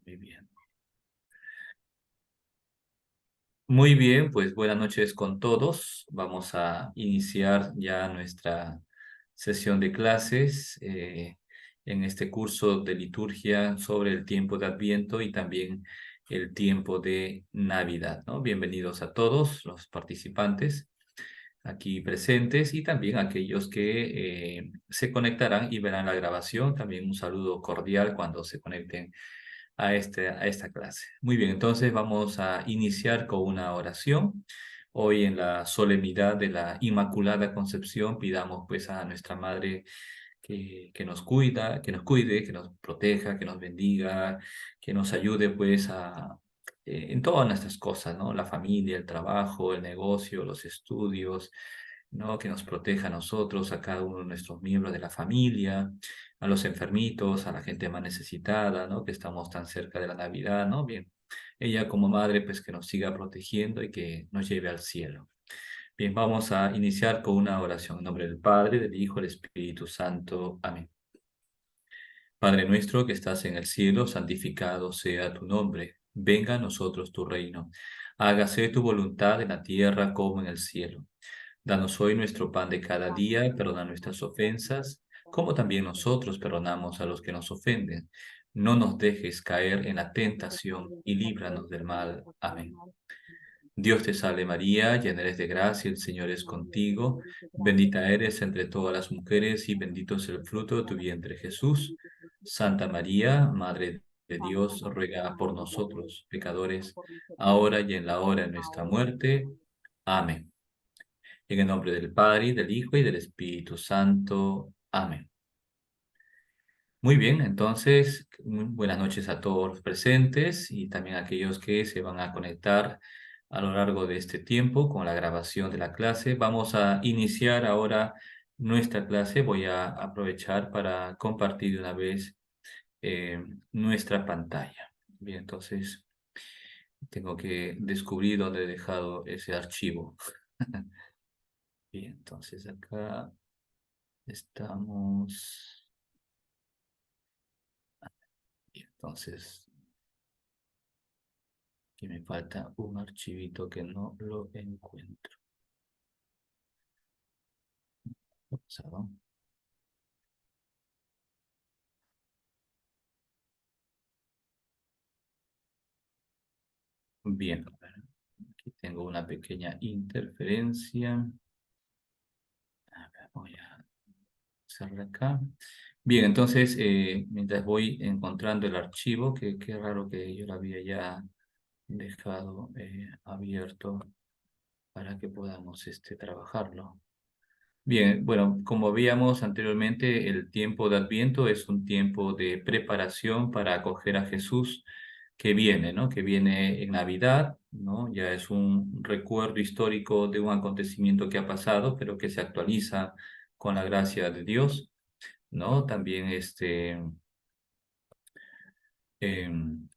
Muy bien. Muy bien, pues buenas noches con todos. Vamos a iniciar ya nuestra sesión de clases en este curso de liturgia sobre el tiempo de Adviento y también el tiempo de Navidad, ¿no? Bienvenidos a todos los participantes aquí presentes y también aquellos que se conectarán y verán la grabación. También un saludo cordial cuando se conecten a esta clase. Muy bien, entonces vamos a iniciar con una oración. Hoy en la solemnidad de la Inmaculada Concepción pidamos pues a nuestra Madre que nos cuida, que nos cuide, que nos proteja, que nos bendiga, que nos ayude pues en todas nuestras cosas, ¿no? La familia, el trabajo, el negocio, los estudios, ¿no? Que nos proteja a nosotros, a cada uno de nuestros miembros de la familia, a los enfermitos, a la gente más necesitada, ¿no? Que estamos tan cerca de la Navidad, ¿no? Bien, ella como madre, pues que nos siga protegiendo y que nos lleve al cielo. Bien, vamos a iniciar con una oración en nombre del Padre, del Hijo, del Espíritu Santo. Amén. Padre nuestro que estás en el cielo, santificado sea tu nombre. Venga a nosotros tu reino. Hágase tu voluntad en la tierra como en el cielo. Danos hoy nuestro pan de cada día, perdona nuestras ofensas, como también nosotros perdonamos a los que nos ofenden. No nos dejes caer en la tentación y líbranos del mal. Amén. Dios te salve María, llena eres de gracia, el Señor es contigo, bendita eres entre todas las mujeres y bendito es el fruto de tu vientre Jesús. Santa María, Madre de Dios, ruega por nosotros, pecadores, ahora y en la hora de nuestra muerte. Amén. En el nombre del Padre, y del Hijo, y del Espíritu Santo. Amén. Muy bien, entonces, muy buenas noches a todos los presentes y también a aquellos que se van a conectar a lo largo de este tiempo con la grabación de la clase. Vamos a iniciar ahora nuestra clase. Voy a aprovechar para compartir de una vez nuestra pantalla. Bien, entonces tengo que descubrir dónde he dejado ese archivo. Bien, entonces acá estamos. Bien, entonces, aquí me falta un archivito que no lo encuentro. Pasado. Bien, a ver, aquí tengo una pequeña interferencia. A ver, voy a hacerla acá. Bien, entonces, mientras voy encontrando el archivo, que qué raro que yo lo había ya dejado abierto para que podamos trabajarlo. Bien, bueno, como veíamos anteriormente, el tiempo de Adviento es un tiempo de preparación para acoger a Jesús que viene, ¿no? Que viene en Navidad, ¿no? Ya es un recuerdo histórico de un acontecimiento que ha pasado, pero que se actualiza con la gracia de Dios, ¿no? También em,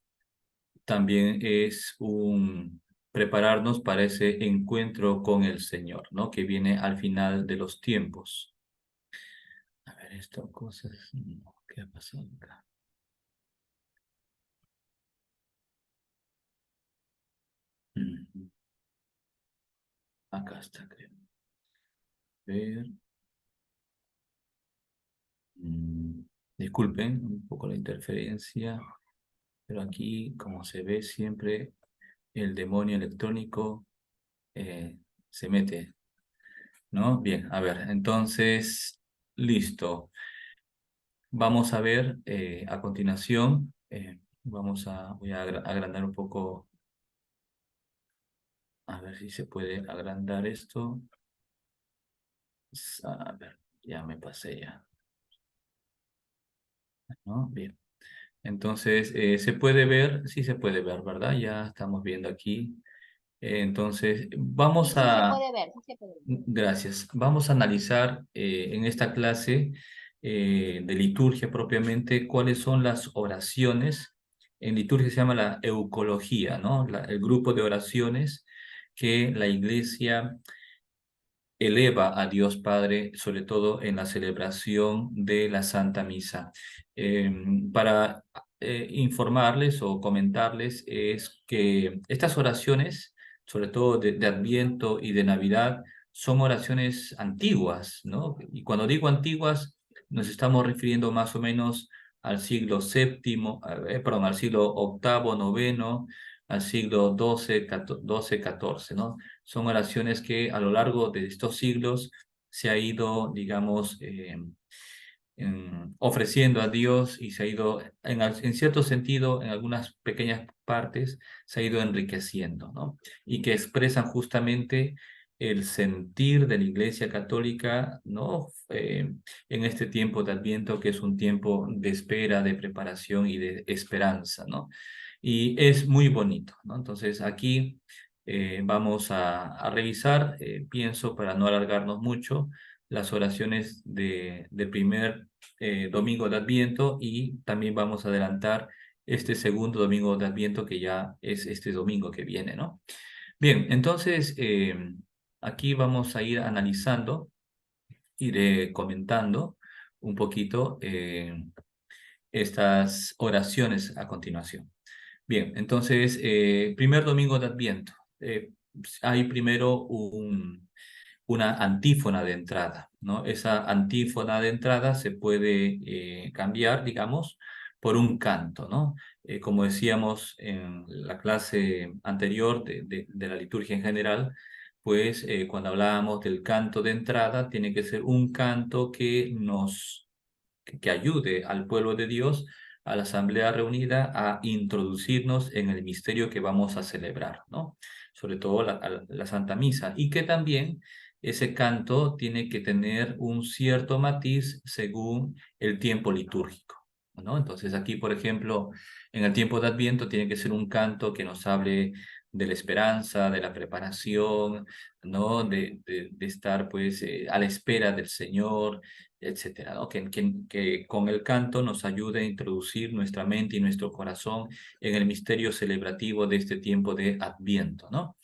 también es un prepararnos para ese encuentro con el Señor, ¿no? Que viene al final de los tiempos. A ver, esto, cosas. No, ¿qué ha pasado acá? Mm, Acá está, creo. A ver. mm, Disculpen un poco la interferencia, pero aquí, como se ve, siempre el demonio electrónico eh, se mete, ¿no? Bien, a ver, entonces, listo. Vamos a ver a continuación. Voy a agrandar un poco, a ver si se puede agrandar esto. A ver, ya me pasé ya, ¿no? Bien. Entonces, se puede ver, sí se puede ver, ¿verdad? Ya estamos viendo aquí. Entonces, Sí, vamos sí se a, puede ver, sí se puede ver. gracias, vamos a analizar en esta clase de liturgia propiamente cuáles son las oraciones. En liturgia se llama la eucología, ¿no? El grupo de oraciones que la iglesia eleva a Dios Padre, sobre todo en la celebración de la Santa Misa. Para informarles o comentarles es que estas oraciones, sobre todo de Adviento y de Navidad, son oraciones antiguas, ¿no? Y cuando digo antiguas, nos estamos refiriendo más o menos al siglo séptimo, perdón, al siglo octavo, noveno, al siglo doce, catorce, ¿no? Son oraciones que a lo largo de estos siglos se ha ido, digamos, ofreciendo a Dios y se ha ido, en cierto sentido, en algunas pequeñas partes, se ha ido enriqueciendo, ¿no? Y que expresan justamente el sentir de la Iglesia Católica, ¿no? En este tiempo de Adviento, que es un tiempo de espera, de preparación y de esperanza, ¿no? Y es muy bonito, ¿no? Entonces aquí vamos a revisar, pienso, para no alargarnos mucho, las oraciones de primer domingo de Adviento, y también vamos a adelantar este segundo domingo de Adviento, que ya es este domingo que viene, ¿no? Bien, entonces aquí vamos a ir analizando, iré comentando un poquito estas oraciones a continuación. Bien, entonces, primer domingo de Adviento. Hay primero una antífona de entrada, ¿no? Esa antífona de entrada se puede cambiar, digamos, por un canto, ¿no? Como decíamos en la clase anterior de la liturgia en general, pues cuando hablábamos del canto de entrada, tiene que ser un canto que ayude al pueblo de Dios, a la asamblea reunida, a introducirnos en el misterio que vamos a celebrar, ¿no? Sobre todo la Santa Misa, y que también ese canto tiene que tener un cierto matiz según el tiempo litúrgico, ¿no? Entonces aquí, por ejemplo, en el tiempo de Adviento tiene que ser un canto que nos hable de la esperanza, de la preparación, ¿no? De estar pues a la espera del Señor, etcétera, ¿no? Que con el canto nos ayude a introducir nuestra mente y nuestro corazón en el misterio celebrativo de este tiempo de Adviento, ¿no?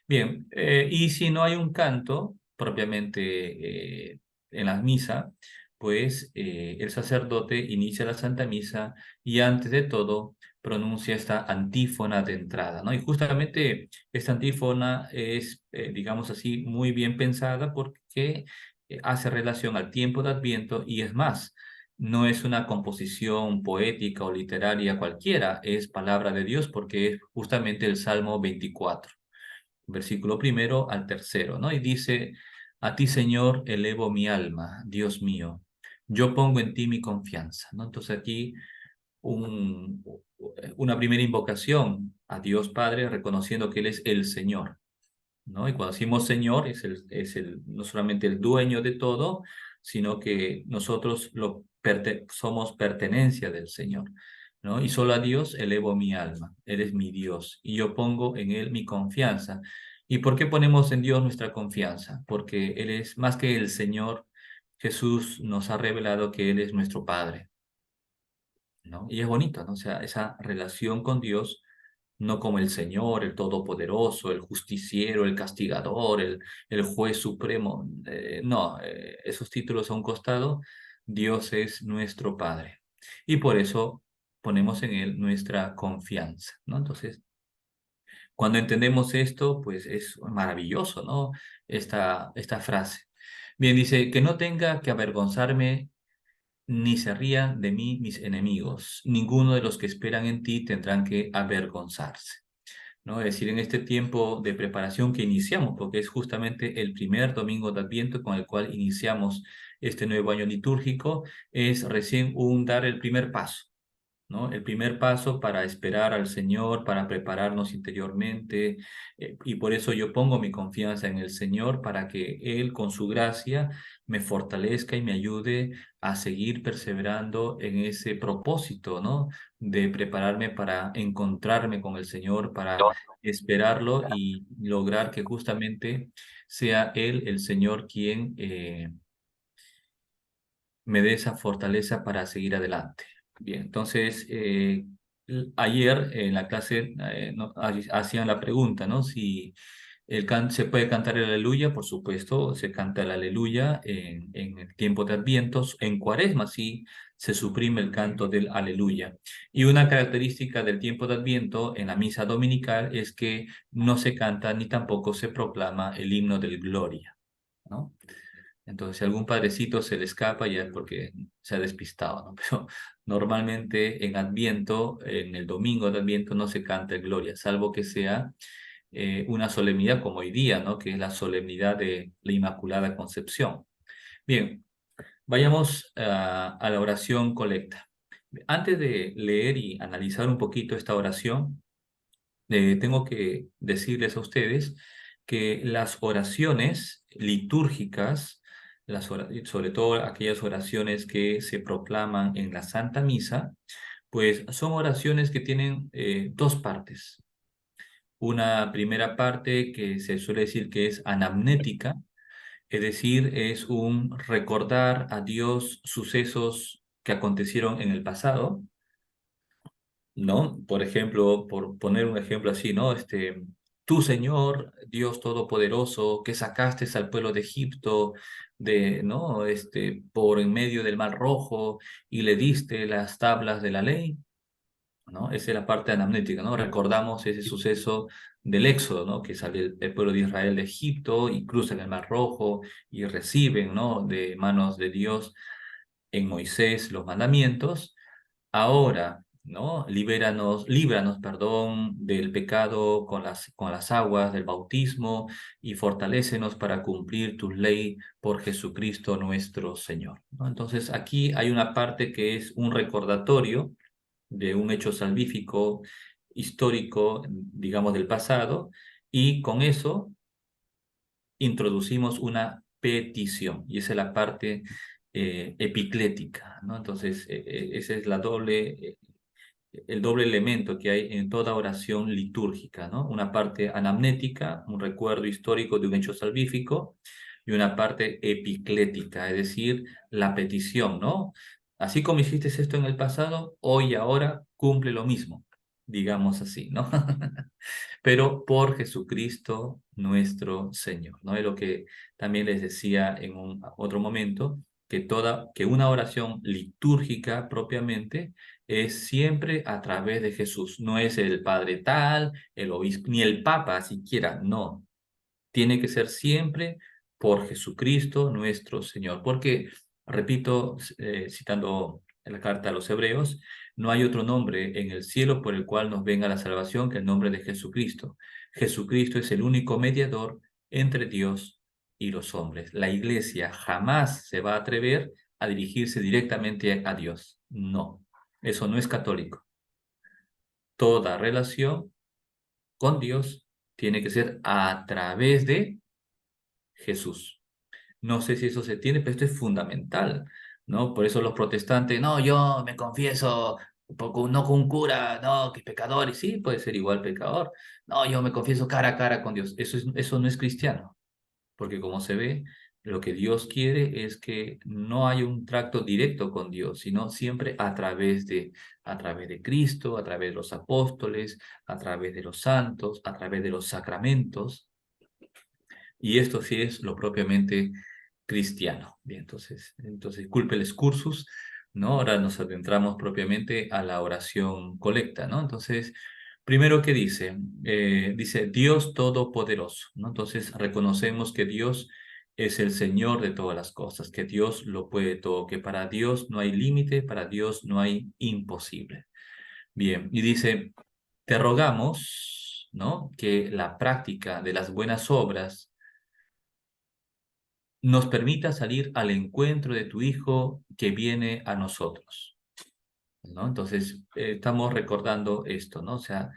Bien, y si no hay un canto propiamente en la misa, pues el sacerdote inicia la Santa Misa y antes de todo pronuncia esta antífona de entrada, ¿no? Y justamente esta antífona es, digamos así, muy bien pensada porque hace relación al tiempo de Adviento, y es más, no es una composición poética o literaria cualquiera, es palabra de Dios porque es justamente el Salmo 24, versículo primero al tercero, ¿no? Y dice: a ti, Señor, elevo mi alma, Dios mío, yo pongo en ti mi confianza, ¿no? Entonces aquí un, una primera invocación a Dios Padre, reconociendo que Él es el Señor, ¿no? Y cuando decimos Señor, no solamente el dueño de todo, sino que nosotros somos pertenencia del Señor, ¿no? Y solo a Dios elevo mi alma, Él es mi Dios, y yo pongo en Él mi confianza. ¿Y por qué ponemos en Dios nuestra confianza? Porque Él es más que el Señor. Jesús nos ha revelado que Él es nuestro Padre, ¿no? Y es bonito, ¿no? O sea, esa relación con Dios, no como el Señor, el Todopoderoso, el Justiciero, el Castigador, el Juez Supremo. No, esos títulos a un costado. Dios es nuestro Padre. Y por eso ponemos en Él nuestra confianza, ¿no? Entonces, cuando entendemos esto, pues es maravilloso, ¿no? Esta frase. Bien, dice: que no tenga que avergonzarme ni se rían de mí mis enemigos. Ninguno de los que esperan en ti tendrán que avergonzarse, ¿no? Es decir, en este tiempo de preparación que iniciamos, porque es justamente el primer domingo de Adviento con el cual iniciamos este nuevo año litúrgico, es recién dar el primer paso, ¿no? El primer paso para esperar al Señor, para prepararnos interiormente, y por eso yo pongo mi confianza en el Señor, para que Él con su gracia me fortalezca y me ayude a seguir perseverando en ese propósito, ¿no? De prepararme para encontrarme con el Señor, para esperarlo y lograr que justamente sea Él, el Señor, quien me dé esa fortaleza para seguir adelante. Bien, entonces, ayer en la clase hacían la pregunta, ¿no? Se puede cantar el aleluya, por supuesto, se canta el aleluya en el tiempo de Advientos. En Cuaresma sí se suprime el canto del aleluya. Y una característica del tiempo de Adviento en la misa dominical es que no se canta ni tampoco se proclama el himno del Gloria, ¿no? Entonces, si algún padrecito se le escapa, ya es porque se ha despistado, ¿no? Pero normalmente en Adviento, en el domingo de Adviento, no se canta el Gloria, salvo que sea una solemnidad como hoy día, ¿no? Que es la solemnidad de la Inmaculada Concepción. Bien, vayamos a la oración colecta. Antes de leer y analizar un poquito esta oración, tengo que decirles a ustedes que las oraciones litúrgicas, sobre todo aquellas oraciones que se proclaman en la Santa Misa, pues son oraciones que tienen dos partes. Una primera parte que se suele decir que es anamnética, es decir, es un recordar a Dios sucesos que acontecieron en el pasado, ¿no? Por ejemplo, por poner un ejemplo así, ¿no? Tú, Señor, Dios Todopoderoso, que sacaste al pueblo de Egipto, ¿no? Por en medio del Mar Rojo y le diste las tablas de la ley, ¿no? Esa es la parte anamnética, ¿no? Recordamos ese suceso del Éxodo, ¿no? Que sale el pueblo de Israel de Egipto y cruzan el Mar Rojo y reciben, ¿no? De manos de Dios en Moisés los mandamientos. Ahora, ¿no? Líbranos, perdón, del pecado con las aguas del bautismo y fortalécenos para cumplir tu ley por Jesucristo nuestro Señor, ¿no? Entonces, aquí hay una parte que es un recordatorio de un hecho salvífico histórico, digamos, del pasado, y con eso introducimos una petición, y esa es la parte epiclética, ¿no? Entonces, ese es el doble elemento que hay en toda oración litúrgica, ¿no? Una parte anamnética, un recuerdo histórico de un hecho salvífico, y una parte epiclética, es decir, la petición, ¿no? Así como hiciste esto en el pasado, hoy y ahora cumple lo mismo, digamos así, ¿no? Pero por Jesucristo nuestro Señor, ¿no? Es lo que también les decía en un otro momento, que una oración litúrgica propiamente es siempre a través de Jesús. No es el Padre tal, el obispo, ni el Papa siquiera, no. Tiene que ser siempre por Jesucristo nuestro Señor. Porque, repito, citando la carta a los Hebreos, no hay otro nombre en el cielo por el cual nos venga la salvación que el nombre de Jesucristo. Jesucristo es el único mediador entre Dios y los hombres. La iglesia jamás se va a atrever a dirigirse directamente a Dios. No, eso no es católico. Toda relación con Dios tiene que ser a través de Jesús. No sé si eso se tiene, pero esto es fundamental, ¿no? Por eso los protestantes, no, yo me confieso no con un cura, no, que pecador, y sí, puede ser igual pecador. No, yo me confieso cara a cara con Dios. Eso no es cristiano, porque como se ve, lo que Dios quiere es que no haya un tracto directo con Dios, sino siempre a través de Cristo, a través de los apóstoles, a través de los santos, a través de los sacramentos. Y esto sí es lo propiamente cristiano. Bien, entonces culpe el excursus, ¿no? Ahora nos adentramos propiamente a la oración colecta, ¿no? Entonces, primero, ¿qué dice? Dice Dios Todopoderoso, ¿no? Entonces reconocemos que Dios es el Señor de todas las cosas, que Dios lo puede todo, que para Dios no hay límite, para Dios no hay imposible. Bien, y dice, te rogamos, ¿no? Que la práctica de las buenas obras nos permita salir al encuentro de tu Hijo que viene a nosotros, ¿no? Entonces, estamos recordando esto, ¿no? O sea,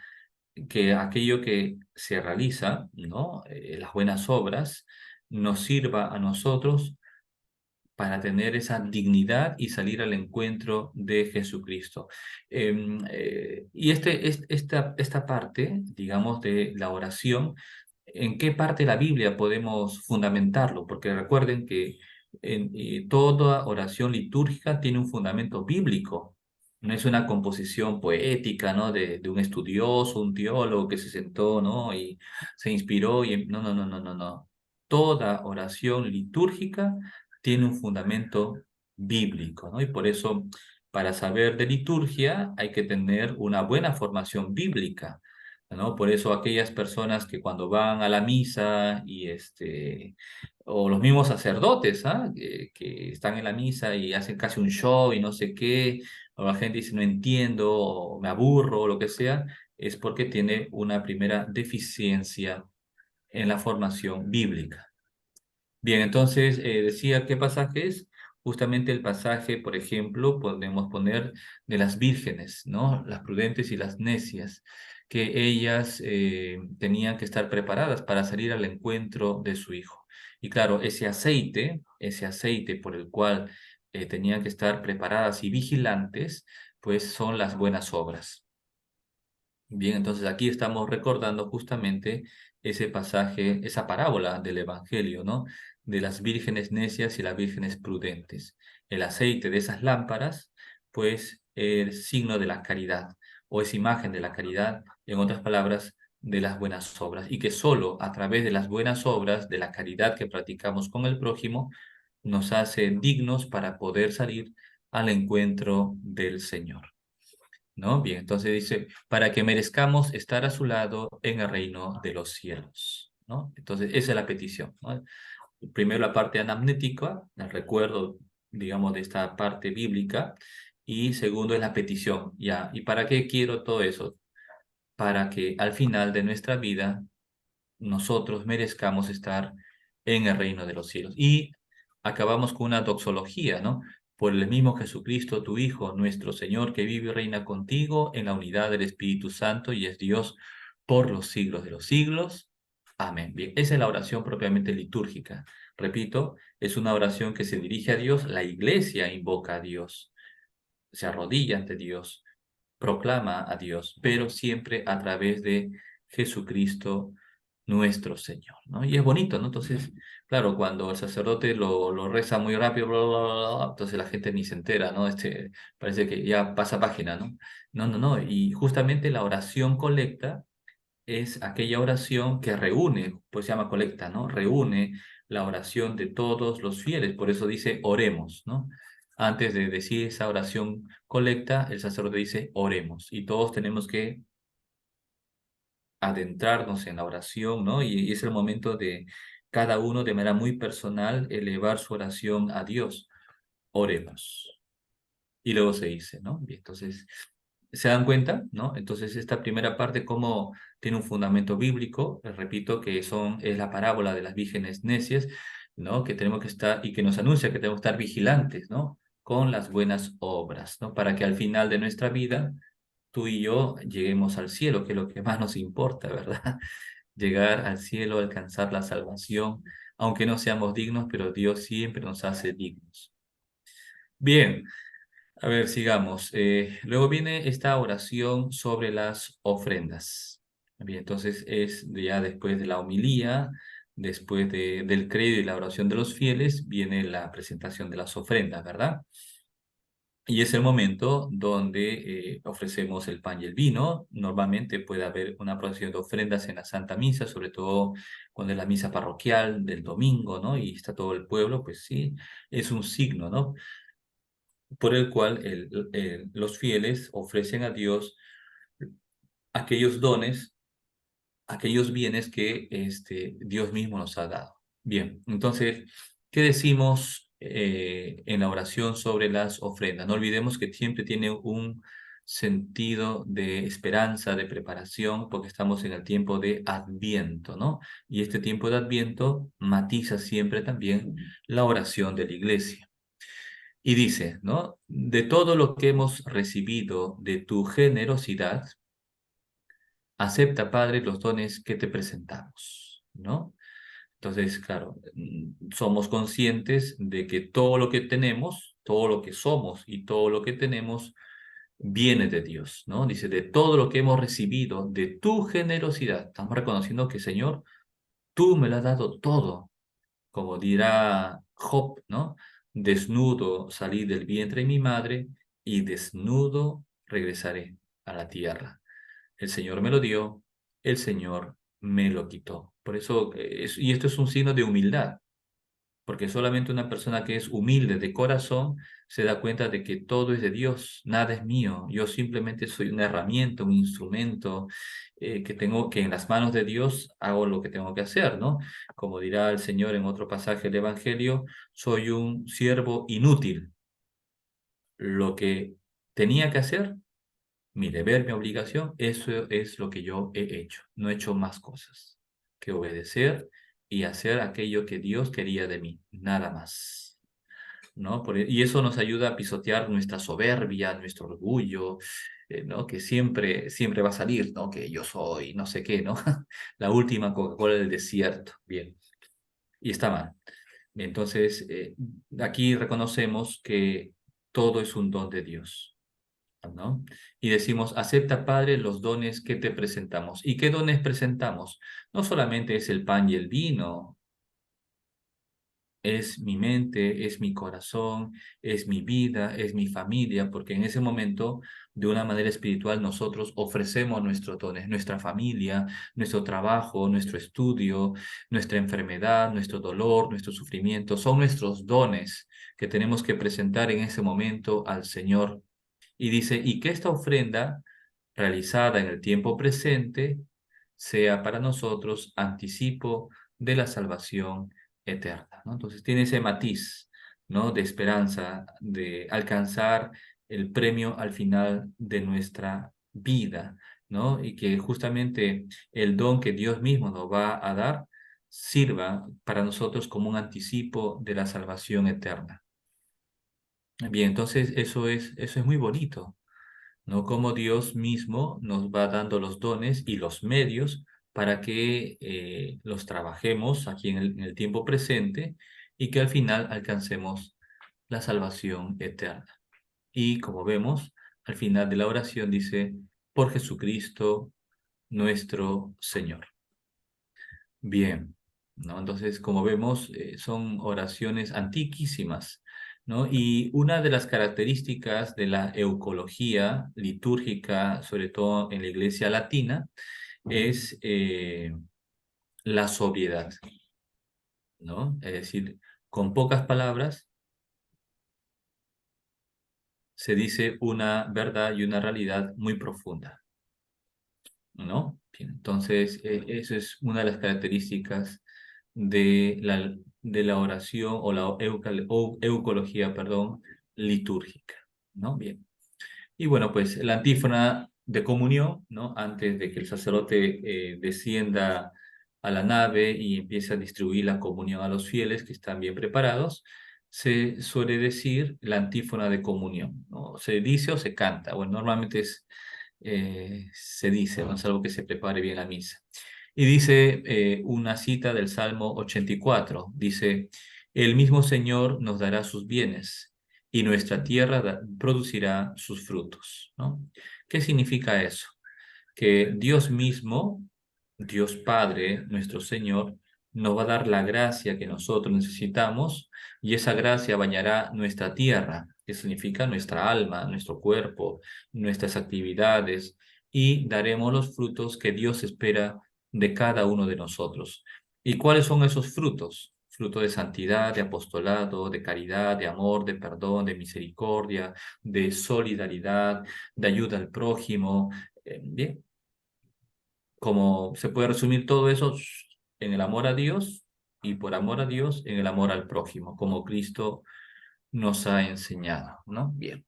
que aquello que se realiza, ¿no? Las buenas obras, nos sirva a nosotros para tener esa dignidad y salir al encuentro de Jesucristo. Y esta parte, digamos, de la oración, ¿en qué parte de la Biblia podemos fundamentarlo? Porque recuerden que toda oración litúrgica tiene un fundamento bíblico. No es una composición poética, ¿no? De un estudioso, un teólogo que se sentó, ¿no? Y se inspiró y no, no, no, no, no, no. Toda oración litúrgica tiene un fundamento bíblico, ¿no? Y por eso, para saber de liturgia, hay que tener una buena formación bíblica, ¿no? Por eso aquellas personas que cuando van a la misa y o los mismos sacerdotes, ¿ah? Que están en la misa y hacen casi un show y no sé qué, o la gente dice no entiendo, o me aburro, o lo que sea, es porque tiene una primera deficiencia en la formación bíblica. Bien, entonces decía qué pasaje es. Justamente el pasaje, por ejemplo, podemos poner de las vírgenes, ¿no? Las prudentes y las necias, que ellas tenían que estar preparadas para salir al encuentro de su hijo. Y claro, ese aceite por el cual tenían que estar preparadas y vigilantes, pues son las buenas obras. Bien, entonces aquí estamos recordando justamente ese pasaje, esa parábola del Evangelio, ¿no? De las vírgenes necias y las vírgenes prudentes. El aceite de esas lámparas, pues, es signo de la caridad, o es imagen de la caridad, en otras palabras, de las buenas obras. Y que solo a través de las buenas obras, de la caridad que practicamos con el prójimo, nos hace dignos para poder salir al encuentro del Señor. ¿No? Bien, entonces dice, para que merezcamos estar a su lado en el reino de los cielos, ¿no? Entonces, esa es la petición, ¿no? Primero la parte anamnética, el recuerdo, digamos, de esta parte bíblica, y segundo es la petición, ¿ya? ¿Y para qué quiero todo eso? Para que al final de nuestra vida nosotros merezcamos estar en el reino de los cielos. Y acabamos con una doxología, ¿no? Por el mismo Jesucristo, tu Hijo, nuestro Señor, que vive y reina contigo en la unidad del Espíritu Santo y es Dios por los siglos de los siglos. Amén. Bien, esa es la oración propiamente litúrgica. Repito, es una oración que se dirige a Dios, la iglesia invoca a Dios, se arrodilla ante Dios, proclama a Dios, pero siempre a través de Jesucristo nuestro Señor, ¿no? Y es bonito, ¿no? Entonces, claro, cuando el sacerdote lo reza muy rápido, bla, bla, bla, bla, entonces la gente ni se entera, ¿no? Parece que ya pasa página, ¿no? No, no, no. Y justamente la oración colecta es aquella oración que reúne, pues se llama colecta, ¿no? Reúne la oración de todos los fieles, por eso dice oremos, ¿no? Antes de decir esa oración colecta, el sacerdote dice oremos, y todos tenemos que adentrarnos en la oración, ¿no? Y es el momento de cada uno de manera muy personal elevar su oración a Dios. Oremos. Y luego se dice, ¿no? Y entonces, ¿se dan cuenta? ¿No? Entonces, esta primera parte, como tiene un fundamento bíblico, les repito que es la parábola de las vírgenes necias, ¿no? Que tenemos que estar, y que nos anuncia que tenemos que estar vigilantes, ¿no? Con las buenas obras, ¿no? Para que al final de nuestra vida, tú y yo lleguemos al cielo, que es lo que más nos importa, ¿verdad? Llegar al cielo, alcanzar la salvación, aunque no seamos dignos, pero Dios siempre nos hace dignos. Bien, a ver, sigamos. Luego viene esta oración sobre las ofrendas. Bien, entonces es ya después de la homilía, después del credo y la oración de los fieles, viene la presentación de las ofrendas, ¿verdad? Y es el momento donde ofrecemos el pan y el vino. Normalmente puede haber una procesión de ofrendas en la Santa Misa, sobre todo cuando es la misa parroquial del domingo, ¿no? Y está todo el pueblo, pues sí, es un signo, ¿no? Por el cual los fieles ofrecen a Dios aquellos dones, aquellos bienes que Dios mismo nos ha dado. Bien, entonces, ¿qué decimos en la oración sobre las ofrendas? No olvidemos que siempre tiene un sentido de esperanza, de preparación, porque estamos en el tiempo de Adviento, ¿no? Y este tiempo de Adviento matiza siempre también la oración de la iglesia. Y dice, ¿no? De todo lo que hemos recibido de tu generosidad, acepta, Padre, los dones que te presentamos, ¿no? Entonces, claro, somos conscientes de que todo lo que tenemos, todo lo que somos y todo lo que tenemos viene de Dios, ¿no? Dice, de todo lo que hemos recibido de tu generosidad, estamos reconociendo que, Señor, tú me lo has dado todo, como dirá Job, ¿no? Desnudo salí del vientre de mi madre y desnudo regresaré a la tierra. El Señor me lo dio, el Señor me lo quitó. Por eso, y esto es un signo de humildad, porque solamente una persona que es humilde de corazón se da cuenta de que todo es de Dios, nada es mío. Yo simplemente soy una herramienta, un instrumento que tengo que en las manos de Dios hago lo que tengo que hacer, ¿no? Como dirá el Señor en otro pasaje del Evangelio, soy un siervo inútil. Lo que tenía que hacer, mi deber, mi obligación, eso es lo que yo he hecho. No he hecho más cosas que obedecer y hacer aquello que Dios quería de mí, nada más. ¿No? Y eso nos ayuda a pisotear nuestra soberbia, nuestro orgullo, ¿no? Que siempre va a salir, ¿no? Que yo soy no sé qué, ¿no? La última Coca-Cola del desierto. Bien, y está mal. Entonces, aquí reconocemos que todo es un don de Dios. ¿No? Y decimos, acepta, Padre, los dones que te presentamos. ¿Y qué dones presentamos? No solamente es el pan y el vino, es mi mente, es mi corazón, es mi vida, es mi familia, porque en ese momento, de una manera espiritual, nosotros ofrecemos nuestros dones, nuestra familia, nuestro trabajo, nuestro estudio, nuestra enfermedad, nuestro dolor, nuestro sufrimiento, son nuestros dones que tenemos que presentar en ese momento al Señor. Y dice, y que esta ofrenda realizada en el tiempo presente sea para nosotros anticipo de la salvación eterna, ¿no? Entonces tiene ese matiz, ¿no? De esperanza, de alcanzar el premio al final de nuestra vida, ¿no? Y que justamente el don que Dios mismo nos va a dar sirva para nosotros como un anticipo de la salvación eterna. Bien, entonces eso es muy bonito, ¿no? Como Dios mismo nos va dando los dones y los medios para que los trabajemos aquí en el tiempo presente y que al final alcancemos la salvación eterna. Y como vemos, al final de la oración dice, por Jesucristo nuestro Señor. Bien, ¿no? Entonces, como vemos, son oraciones antiquísimas, ¿no? Y una de las características de la eucología litúrgica, sobre todo en la Iglesia latina, es la sobriedad, ¿no? Es decir, con pocas palabras se dice una verdad y una realidad muy profunda, ¿no? Bien, entonces, eso es una de las características de la oración o la eucología, perdón, litúrgica, ¿no? Bien. Y bueno, pues la antífona de comunión, ¿no? Antes de que el sacerdote descienda a la nave y empiece a distribuir la comunión a los fieles que están bien preparados, se suele decir la antífona de comunión, ¿no? Se dice o se canta. Bueno, normalmente se dice, ¿no? Es algo que se prepare bien la misa. Y dice una cita del Salmo 84, dice, el mismo Señor nos dará sus bienes y nuestra tierra producirá sus frutos, ¿no? ¿Qué significa eso? Que Dios mismo, Dios Padre, nuestro Señor, nos va a dar la gracia que nosotros necesitamos y esa gracia bañará nuestra tierra, que significa nuestra alma, nuestro cuerpo, nuestras actividades y daremos los frutos que Dios espera de cada uno de nosotros. ¿Y cuáles son esos frutos? Fruto de santidad, de apostolado, de caridad, de amor, de perdón, de misericordia, de solidaridad, de ayuda al prójimo. Bien, como se puede resumir todo eso en el amor a Dios y por amor a Dios en el amor al prójimo, como Cristo nos ha enseñado, ¿no? Bien,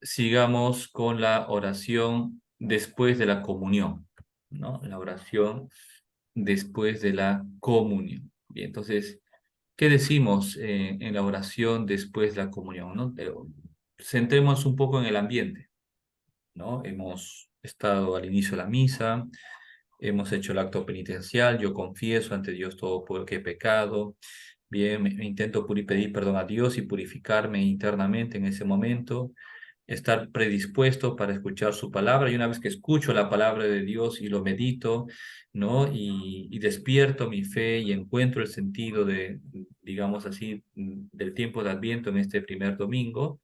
sigamos con la oración después de la comunión, ¿no? La oración después de la comunión. Bien, entonces, ¿qué decimos en la oración después de la comunión, ¿no? Pero centremos un poco en el ambiente, ¿no? Hemos estado al inicio de la misa, hemos hecho el acto penitencial, yo confieso ante Dios todo por que he pecado. Bien, me intento pedir perdón a Dios y purificarme internamente en ese momento. estar predispuesto para escuchar su palabra. Y una vez que escucho la palabra de Dios y lo medito, ¿no? Y despierto mi fe y encuentro el sentido de, digamos así, del tiempo de Adviento en este primer domingo,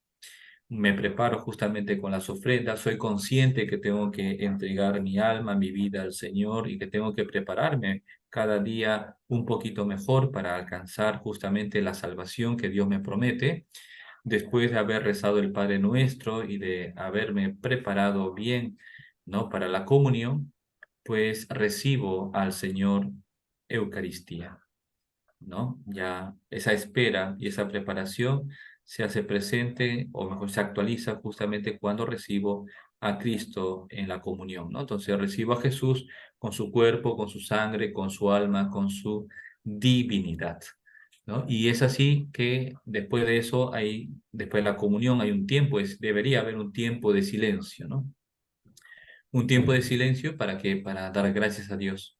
me preparo justamente con las ofrendas, soy consciente que tengo que entregar mi alma, mi vida al Señor y que tengo que prepararme cada día un poquito mejor para alcanzar justamente la salvación que Dios me promete. Después de haber rezado el Padre Nuestro y de haberme preparado bien, ¿no? Para la comunión, pues recibo al Señor Eucaristía, ¿no? Ya esa espera y esa preparación se hace presente, o mejor, se actualiza justamente cuando recibo a Cristo en la comunión, ¿no? Entonces recibo a Jesús con su cuerpo, con su sangre, con su alma, con su divinidad, ¿no? Y es así que después de eso, después de la comunión hay un tiempo, debería haber un tiempo de silencio, ¿no? Un tiempo de silencio para que, para dar gracias a Dios,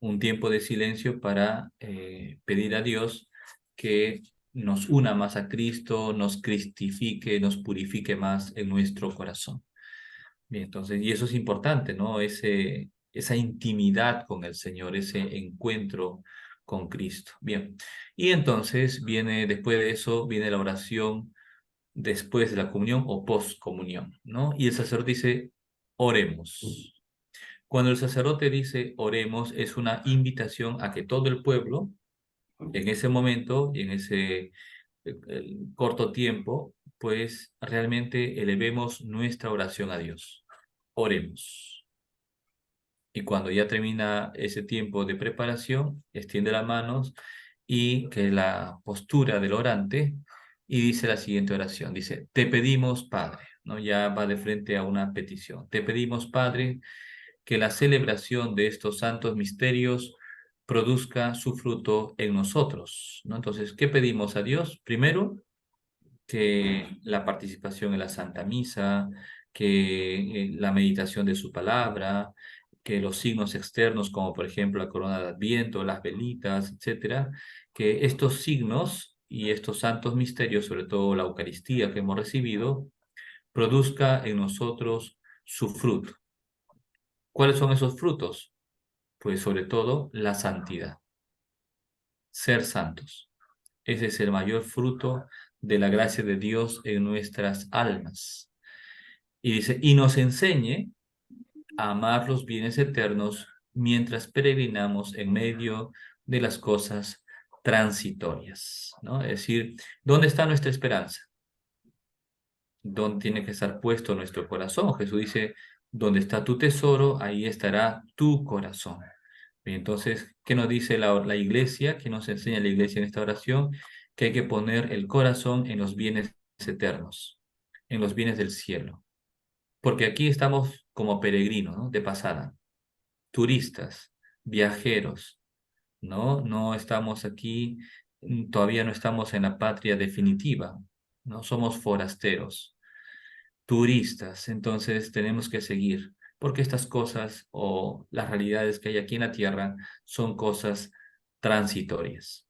un tiempo de silencio para pedir a Dios que nos una más a Cristo, nos cristifique, nos purifique más en nuestro corazón. Bien, entonces, y eso es importante, ¿no? Esa intimidad con el Señor, ese encuentro con Cristo. Bien, y entonces viene, después de eso, viene la oración después de la comunión o postcomunión, ¿no? Y el sacerdote dice, oremos. Cuando el sacerdote dice oremos, es una invitación a que todo el pueblo, en ese momento y en ese corto tiempo, pues realmente elevemos nuestra oración a Dios. Oremos. Y cuando ya termina ese tiempo de preparación, extiende las manos y que la postura del orante y dice la siguiente oración. Dice, te pedimos, Padre, ¿no? Ya va de frente a una petición. Te pedimos, Padre, que la celebración de estos santos misterios produzca su fruto en nosotros, ¿no? Entonces, ¿qué pedimos a Dios? Primero, que la participación en la Santa Misa, que la meditación de su palabra, que los signos externos, como por ejemplo la corona de Adviento, las velitas, etcétera, que estos signos y estos santos misterios, sobre todo la Eucaristía que hemos recibido, produzca en nosotros su fruto. ¿Cuáles son esos frutos? Pues sobre todo la santidad, ser santos. Ese es el mayor fruto de la gracia de Dios en nuestras almas. Y dice, y nos enseñe a amar los bienes eternos mientras peregrinamos en medio de las cosas transitorias, ¿no? Es decir, ¿dónde está nuestra esperanza? ¿Dónde tiene que estar puesto nuestro corazón? Jesús dice, donde está tu tesoro, ahí estará tu corazón. Bien, entonces, ¿qué nos dice la iglesia? ¿Qué nos enseña la iglesia en esta oración? Que hay que poner el corazón en los bienes eternos, en los bienes del cielo. Porque aquí estamos como peregrinos, ¿no? De pasada, turistas, viajeros, ¿no? No estamos aquí, todavía no estamos en la patria definitiva, ¿no? Somos forasteros, turistas, entonces tenemos que seguir, porque estas cosas o las realidades que hay aquí en la tierra son cosas transitorias,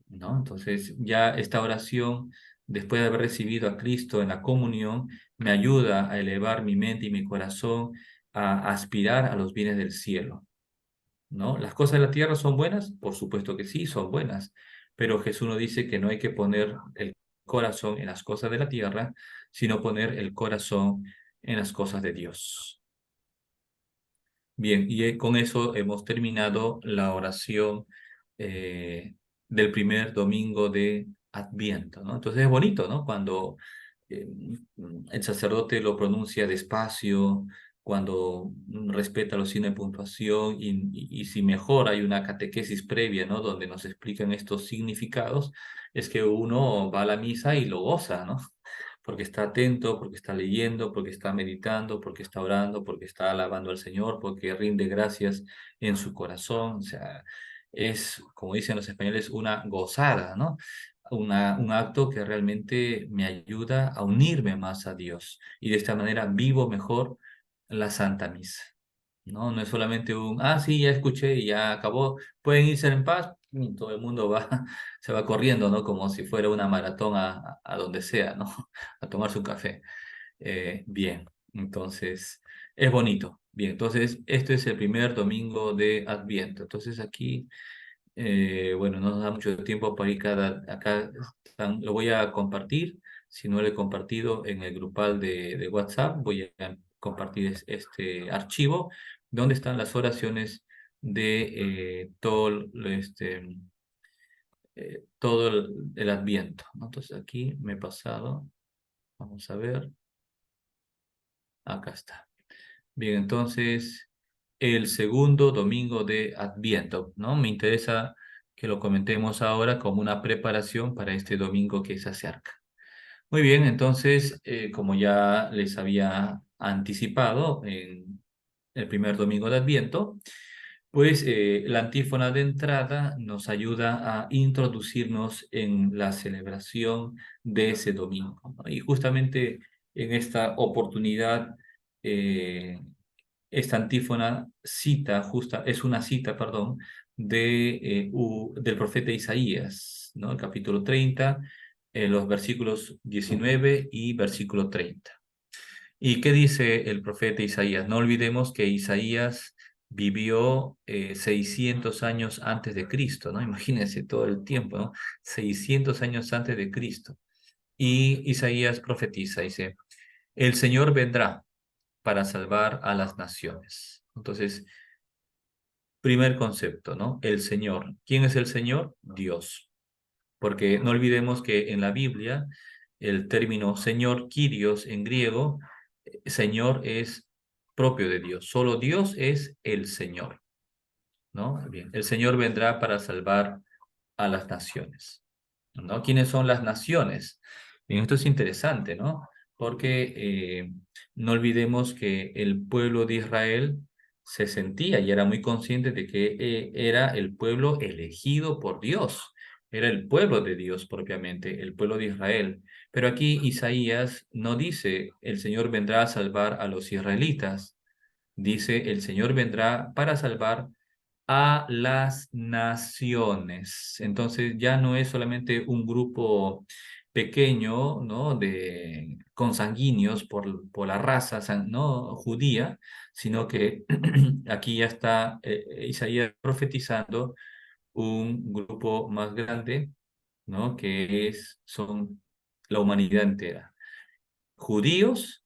¿no? Entonces ya esta oración, después de haber recibido a Cristo en la comunión, me ayuda a elevar mi mente y mi corazón a aspirar a los bienes del cielo, ¿no? ¿Las cosas de la tierra son buenas? Por supuesto que sí, son buenas, pero Jesús nos dice que no hay que poner el corazón en las cosas de la tierra, sino poner el corazón en las cosas de Dios. Bien, y con eso hemos terminado la oración eh, del primer domingo de Adviento, ¿no? Entonces es bonito, ¿no? Cuando eh, el sacerdote lo pronuncia despacio, cuando respeta los signos de puntuación y si mejor hay una catequesis previa, ¿no? Donde nos explican estos significados, es que uno va a la misa y lo goza, ¿no? Porque está atento, porque está leyendo, porque está meditando, porque está orando, porque está alabando al Señor, porque rinde gracias en su corazón. O sea, es, como dicen los españoles, una gozada, ¿no? Un acto que realmente me ayuda a unirme más a Dios y de esta manera vivo mejor la Santa Misa. ¿No? No es solamente sí, ya escuché y ya acabó, pueden irse en paz, y todo el mundo va, se va corriendo, ¿no? Como si fuera una maratón a donde sea, ¿no? A tomarse un café. Bien, entonces es bonito. Bien, entonces este es el primer domingo de Adviento. Entonces aquí, bueno, no nos da mucho tiempo para ir acá lo voy a compartir. Si no lo he compartido en el grupal de WhatsApp, voy a compartir este archivo donde están las oraciones de todo el Adviento, ¿no? Entonces aquí me he pasado, vamos a ver, acá está. Bien, entonces, el segundo domingo de Adviento, ¿no? Me interesa que lo comentemos ahora como una preparación para este domingo que se acerca. Muy bien, entonces, como ya les había anticipado en el primer domingo de Adviento, pues la antífona de entrada nos ayuda a introducirnos en la celebración de ese domingo, ¿no? Y justamente en esta oportunidad, eh, esta antífona es una cita, perdón, del profeta Isaías, ¿no? El capítulo 30, los versículos 19 y versículo 30. ¿Y qué dice el profeta Isaías? No olvidemos que Isaías vivió 600 años antes de Cristo, ¿no? Imagínense todo el tiempo, ¿no? 600 años antes de Cristo. Y Isaías profetiza, dice, el Señor vendrá para salvar a las naciones. Entonces, primer concepto, ¿no? El Señor. ¿Quién es el Señor? Dios. Porque no olvidemos que en la Biblia el término Señor, Kyrios en griego, Señor es propio de Dios. Solo Dios es el Señor, ¿no? Bien, el Señor vendrá para salvar a las naciones, ¿no? ¿Quiénes son las naciones? Bien, esto es interesante, ¿no? Porque no olvidemos que el pueblo de Israel se sentía y era muy consciente de que era el pueblo elegido por Dios, era el pueblo de Dios propiamente, el pueblo de Israel. Pero aquí Isaías no dice, el Señor vendrá a salvar a los israelitas, dice, el Señor vendrá para salvar a las naciones. Entonces ya no es solamente un grupo pequeño, ¿no? De consanguíneos por la raza, ¿no? Judía, sino que aquí ya está Isaías profetizando un grupo más grande, ¿no? Son la humanidad entera, judíos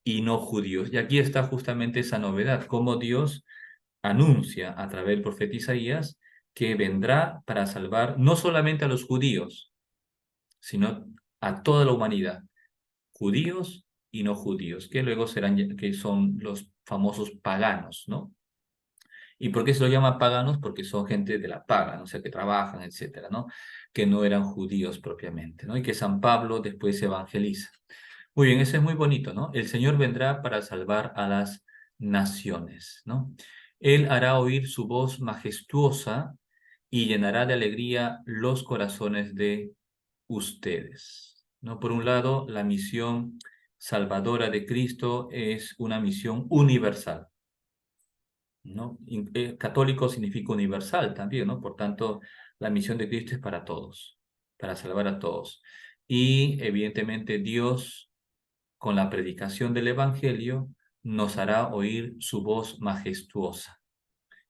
y no judíos. Y aquí está justamente esa novedad, cómo Dios anuncia a través del profeta Isaías que vendrá para salvar no solamente a los judíos, sino a toda la humanidad, judíos y no judíos, que luego que son los famosos paganos, ¿no? ¿Y por qué se lo llama paganos? Porque son gente de la paga, ¿no? O sea, que trabajan, etcétera, ¿no? Que no eran judíos propiamente, ¿no? Y que San Pablo después evangeliza. Muy bien, eso es muy bonito, ¿no? El Señor vendrá para salvar a las naciones, ¿no? Él hará oír su voz majestuosa y llenará de alegría los corazones de ustedes, ¿no? Por un lado, la misión salvadora de Cristo es una misión universal, ¿no? Católico significa universal también, ¿no? Por tanto, la misión de Cristo es para todos, para salvar a todos. Y evidentemente Dios, con la predicación del Evangelio, nos hará oír su voz majestuosa.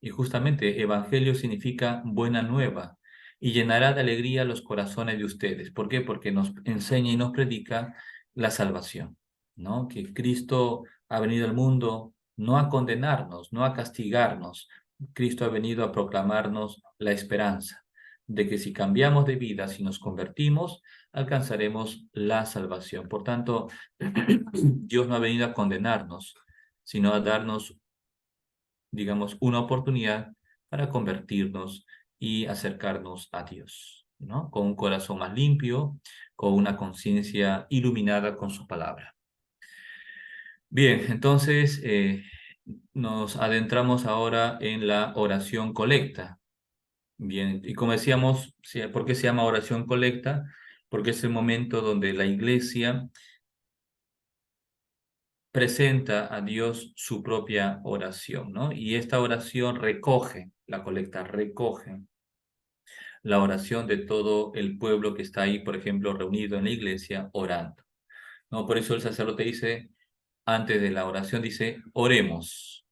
Y justamente Evangelio significa buena nueva y llenará de alegría los corazones de ustedes. ¿Por qué? Porque nos enseña y nos predica la salvación, ¿no? Que Cristo ha venido al mundo no a condenarnos, no a castigarnos. Cristo ha venido a proclamarnos la esperanza de que si cambiamos de vida, si nos convertimos, alcanzaremos la salvación. Por tanto, Dios no ha venido a condenarnos, sino a darnos, digamos, una oportunidad para convertirnos y acercarnos a Dios, ¿no? Con un corazón más limpio, con una conciencia iluminada con su palabra. Bien, entonces nos adentramos ahora en la oración colecta. Bien, y como decíamos, ¿por qué se llama oración colecta? Porque es el momento donde la iglesia presenta a Dios su propia oración, ¿no? Y esta oración recoge, la colecta recoge la oración de todo el pueblo que está ahí, por ejemplo, reunido en la iglesia orando. ¿no? Por eso el sacerdote dice, antes de la oración dice, oremos.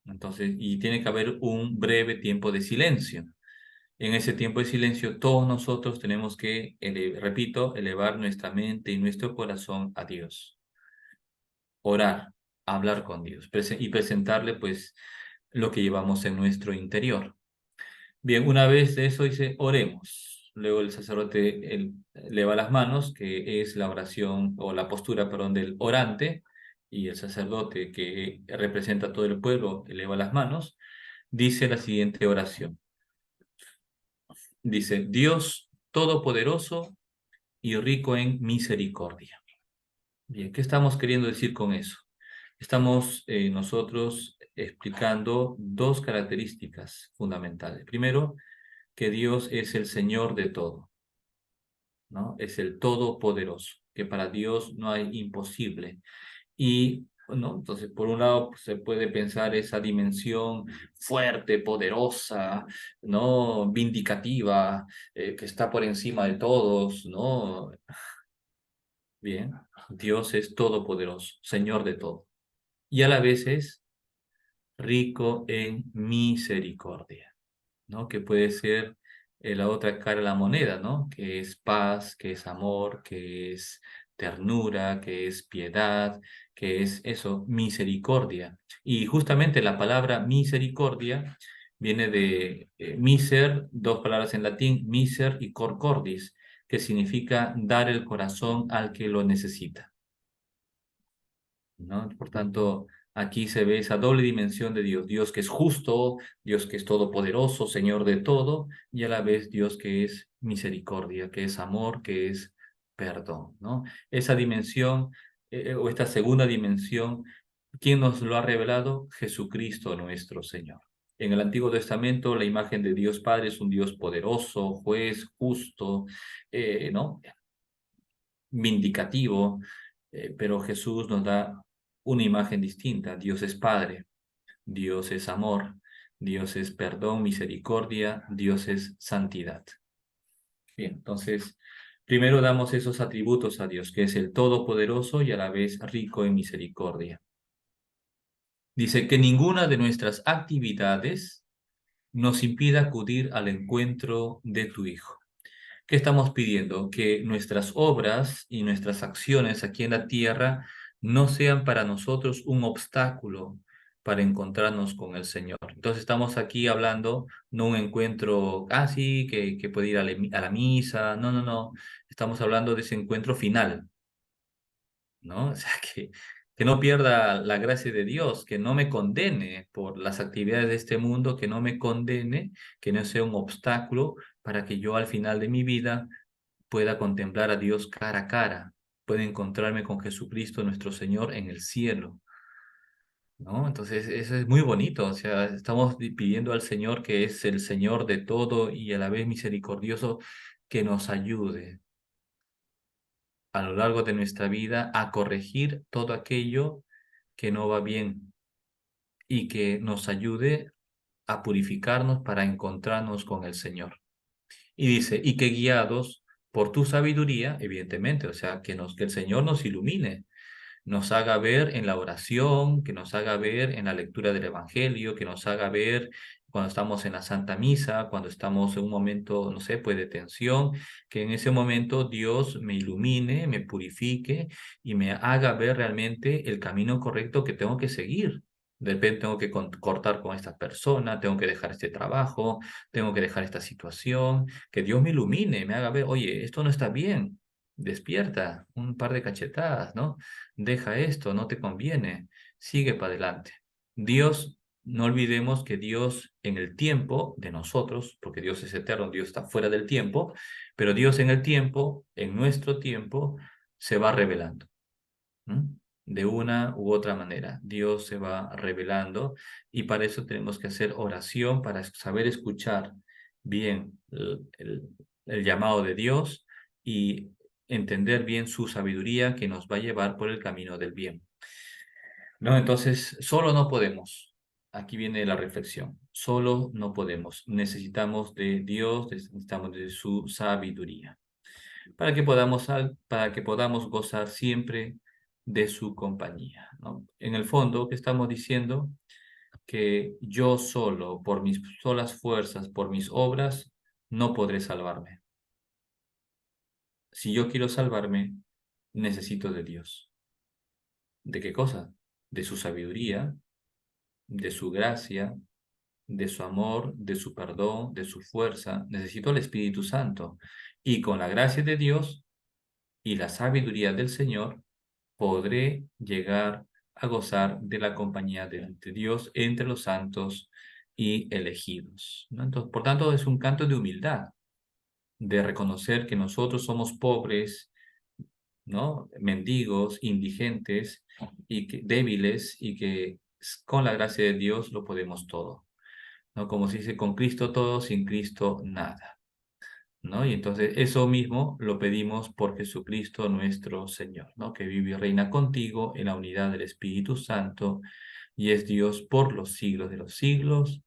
Entonces, y tiene que haber un breve tiempo de silencio. En ese tiempo de silencio, todos nosotros tenemos que, repito, elevar nuestra mente y nuestro corazón a Dios. Orar, hablar con Dios y presentarle pues lo que llevamos en nuestro interior. Bien, una vez de eso dice, oremos. Luego el sacerdote eleva las manos, que es la oración o la postura, perdón, del orante, y el sacerdote que representa a todo el pueblo eleva las manos, dice la siguiente oración. Dice, Dios todopoderoso y rico en misericordia. Bien, ¿qué estamos queriendo decir con eso? Estamos nosotros explicando dos características fundamentales. Primero, que Dios es el Señor de todo, ¿no? Es el Todopoderoso, que para Dios no hay imposible. Y, ¿no? Entonces, por un lado, pues, se puede pensar esa dimensión fuerte, poderosa, ¿no? Vindicativa, que está por encima de todos, ¿no? Bien, Dios es todopoderoso, Señor de todo. Y a la vez es rico en misericordia, ¿no? Que puede ser la otra cara de la moneda, ¿no? Que es paz, que es amor, que es ternura, que es piedad, que es eso, misericordia. Y justamente la palabra misericordia viene de miser, dos palabras en latín, miser y cor cordis, que significa dar el corazón al que lo necesita, ¿no? Por tanto, aquí se ve esa doble dimensión de Dios, Dios que es justo, Dios que es todopoderoso, Señor de todo, y a la vez Dios que es misericordia, que es amor, que es perdón, ¿no? Esa dimensión, o esta segunda dimensión, ¿quién nos lo ha revelado? Jesucristo nuestro Señor. En el Antiguo Testamento, la imagen de Dios Padre es un Dios poderoso, juez, justo, ¿no? Vindicativo, pero Jesús nos da una imagen distinta. Dios es Padre, Dios es amor, Dios es perdón, misericordia, Dios es santidad. Bien, entonces, primero damos esos atributos a Dios, que es el Todopoderoso y a la vez rico en misericordia. Dice que ninguna de nuestras actividades nos impida acudir al encuentro de tu Hijo. ¿Qué estamos pidiendo? Que nuestras obras y nuestras acciones aquí en la tierra no sean para nosotros un obstáculo para encontrarnos con el Señor. Entonces estamos aquí hablando, no un encuentro, sí, que puede ir a la misa, no, no, no, estamos hablando de ese encuentro final, ¿no? O sea, que no pierda la gracia de Dios, que no me condene por las actividades de este mundo, que no me condene, que no sea un obstáculo para que yo al final de mi vida pueda contemplar a Dios cara a cara, pueda encontrarme con Jesucristo nuestro Señor en el cielo, ¿no? Entonces, eso es muy bonito, o sea, estamos pidiendo al Señor, que es el Señor de todo y a la vez misericordioso, que nos ayude a lo largo de nuestra vida a corregir todo aquello que no va bien y que nos ayude a purificarnos para encontrarnos con el Señor. Y dice, y que guiados por tu sabiduría, evidentemente, o sea, que el Señor nos ilumine, nos haga ver en la oración, que nos haga ver en la lectura del Evangelio, que nos haga ver cuando estamos en la Santa Misa, cuando estamos en un momento, no sé, pues de tensión, que en ese momento Dios me ilumine, me purifique y me haga ver realmente el camino correcto que tengo que seguir. De repente tengo que cortar con esta persona, tengo que dejar este trabajo, tengo que dejar esta situación, que Dios me ilumine, me haga ver, oye, esto no está bien, despierta, un par de cachetadas, ¿no? Deja esto, no te conviene, sigue para adelante. Dios, no olvidemos que Dios en el tiempo de nosotros, porque Dios es eterno, Dios está fuera del tiempo, pero Dios en el tiempo, en nuestro tiempo, se va revelando. ¿M? De una u otra manera, Dios se va revelando y para eso tenemos que hacer oración, para saber escuchar bien el llamado de Dios y entender bien su sabiduría que nos va a llevar por el camino del bien. ¿No? Entonces, solo no podemos. Aquí viene la reflexión. Solo no podemos. Necesitamos de Dios, necesitamos de su sabiduría. para que podamos gozar siempre de su compañía, ¿no? En el fondo, ¿qué estamos diciendo? Que yo solo, por mis solas fuerzas, por mis obras, no podré salvarme. Si yo quiero salvarme, necesito de Dios. ¿De qué cosa? De su sabiduría, de su gracia, de su amor, de su perdón, de su fuerza. Necesito el Espíritu Santo. Y con la gracia de Dios y la sabiduría del Señor, podré llegar a gozar de la compañía de Dios entre los santos y elegidos, ¿no? Entonces, por tanto, es un canto de humildad, de reconocer que nosotros somos pobres, ¿no? Mendigos, indigentes y débiles, y que con la gracia de Dios lo podemos todo, ¿no? Como se dice, con Cristo todo, sin Cristo nada, ¿no? Y entonces eso mismo lo pedimos por Jesucristo nuestro Señor, ¿no? Que vive y reina contigo en la unidad del Espíritu Santo y es Dios por los siglos de los siglos.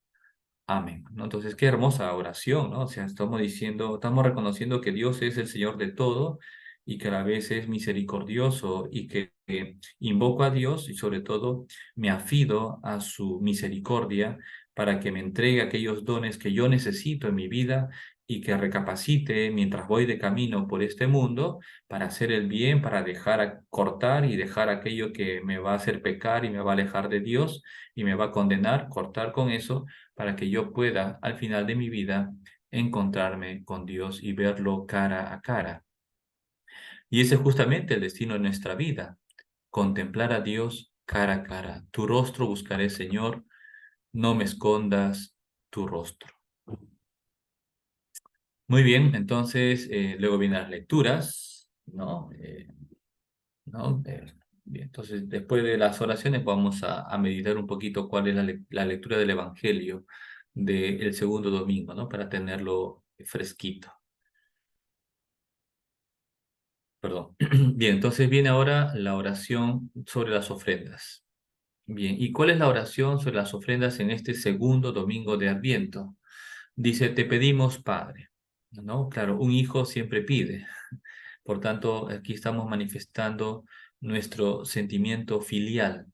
Amén, ¿no? Entonces, qué hermosa oración, ¿no? O sea, estamos diciendo, estamos reconociendo que Dios es el Señor de todo y que a la vez es misericordioso y que invoco a Dios y sobre todo me afido a su misericordia para que me entregue aquellos dones que yo necesito en mi vida y que recapacite mientras voy de camino por este mundo para hacer el bien, para dejar cortar y dejar aquello que me va a hacer pecar y me va a alejar de Dios y me va a condenar, cortar con eso para que yo pueda al final de mi vida encontrarme con Dios y verlo cara a cara. Y ese es justamente el destino de nuestra vida, contemplar a Dios cara a cara. Tu rostro buscaré, Señor, no me escondas tu rostro. Muy bien, entonces luego vienen las lecturas, ¿no? ¿No? Bien, entonces después de las oraciones vamos a meditar un poquito cuál es la lectura del Evangelio del segundo domingo, ¿no? Para tenerlo fresquito. Perdón. Bien, entonces viene ahora la oración sobre las ofrendas. Bien, ¿y cuál es la oración sobre las ofrendas en este segundo domingo de Adviento? Dice, te pedimos, Padre, ¿no? Claro, un hijo siempre pide. Por tanto, aquí estamos manifestando nuestro sentimiento filial.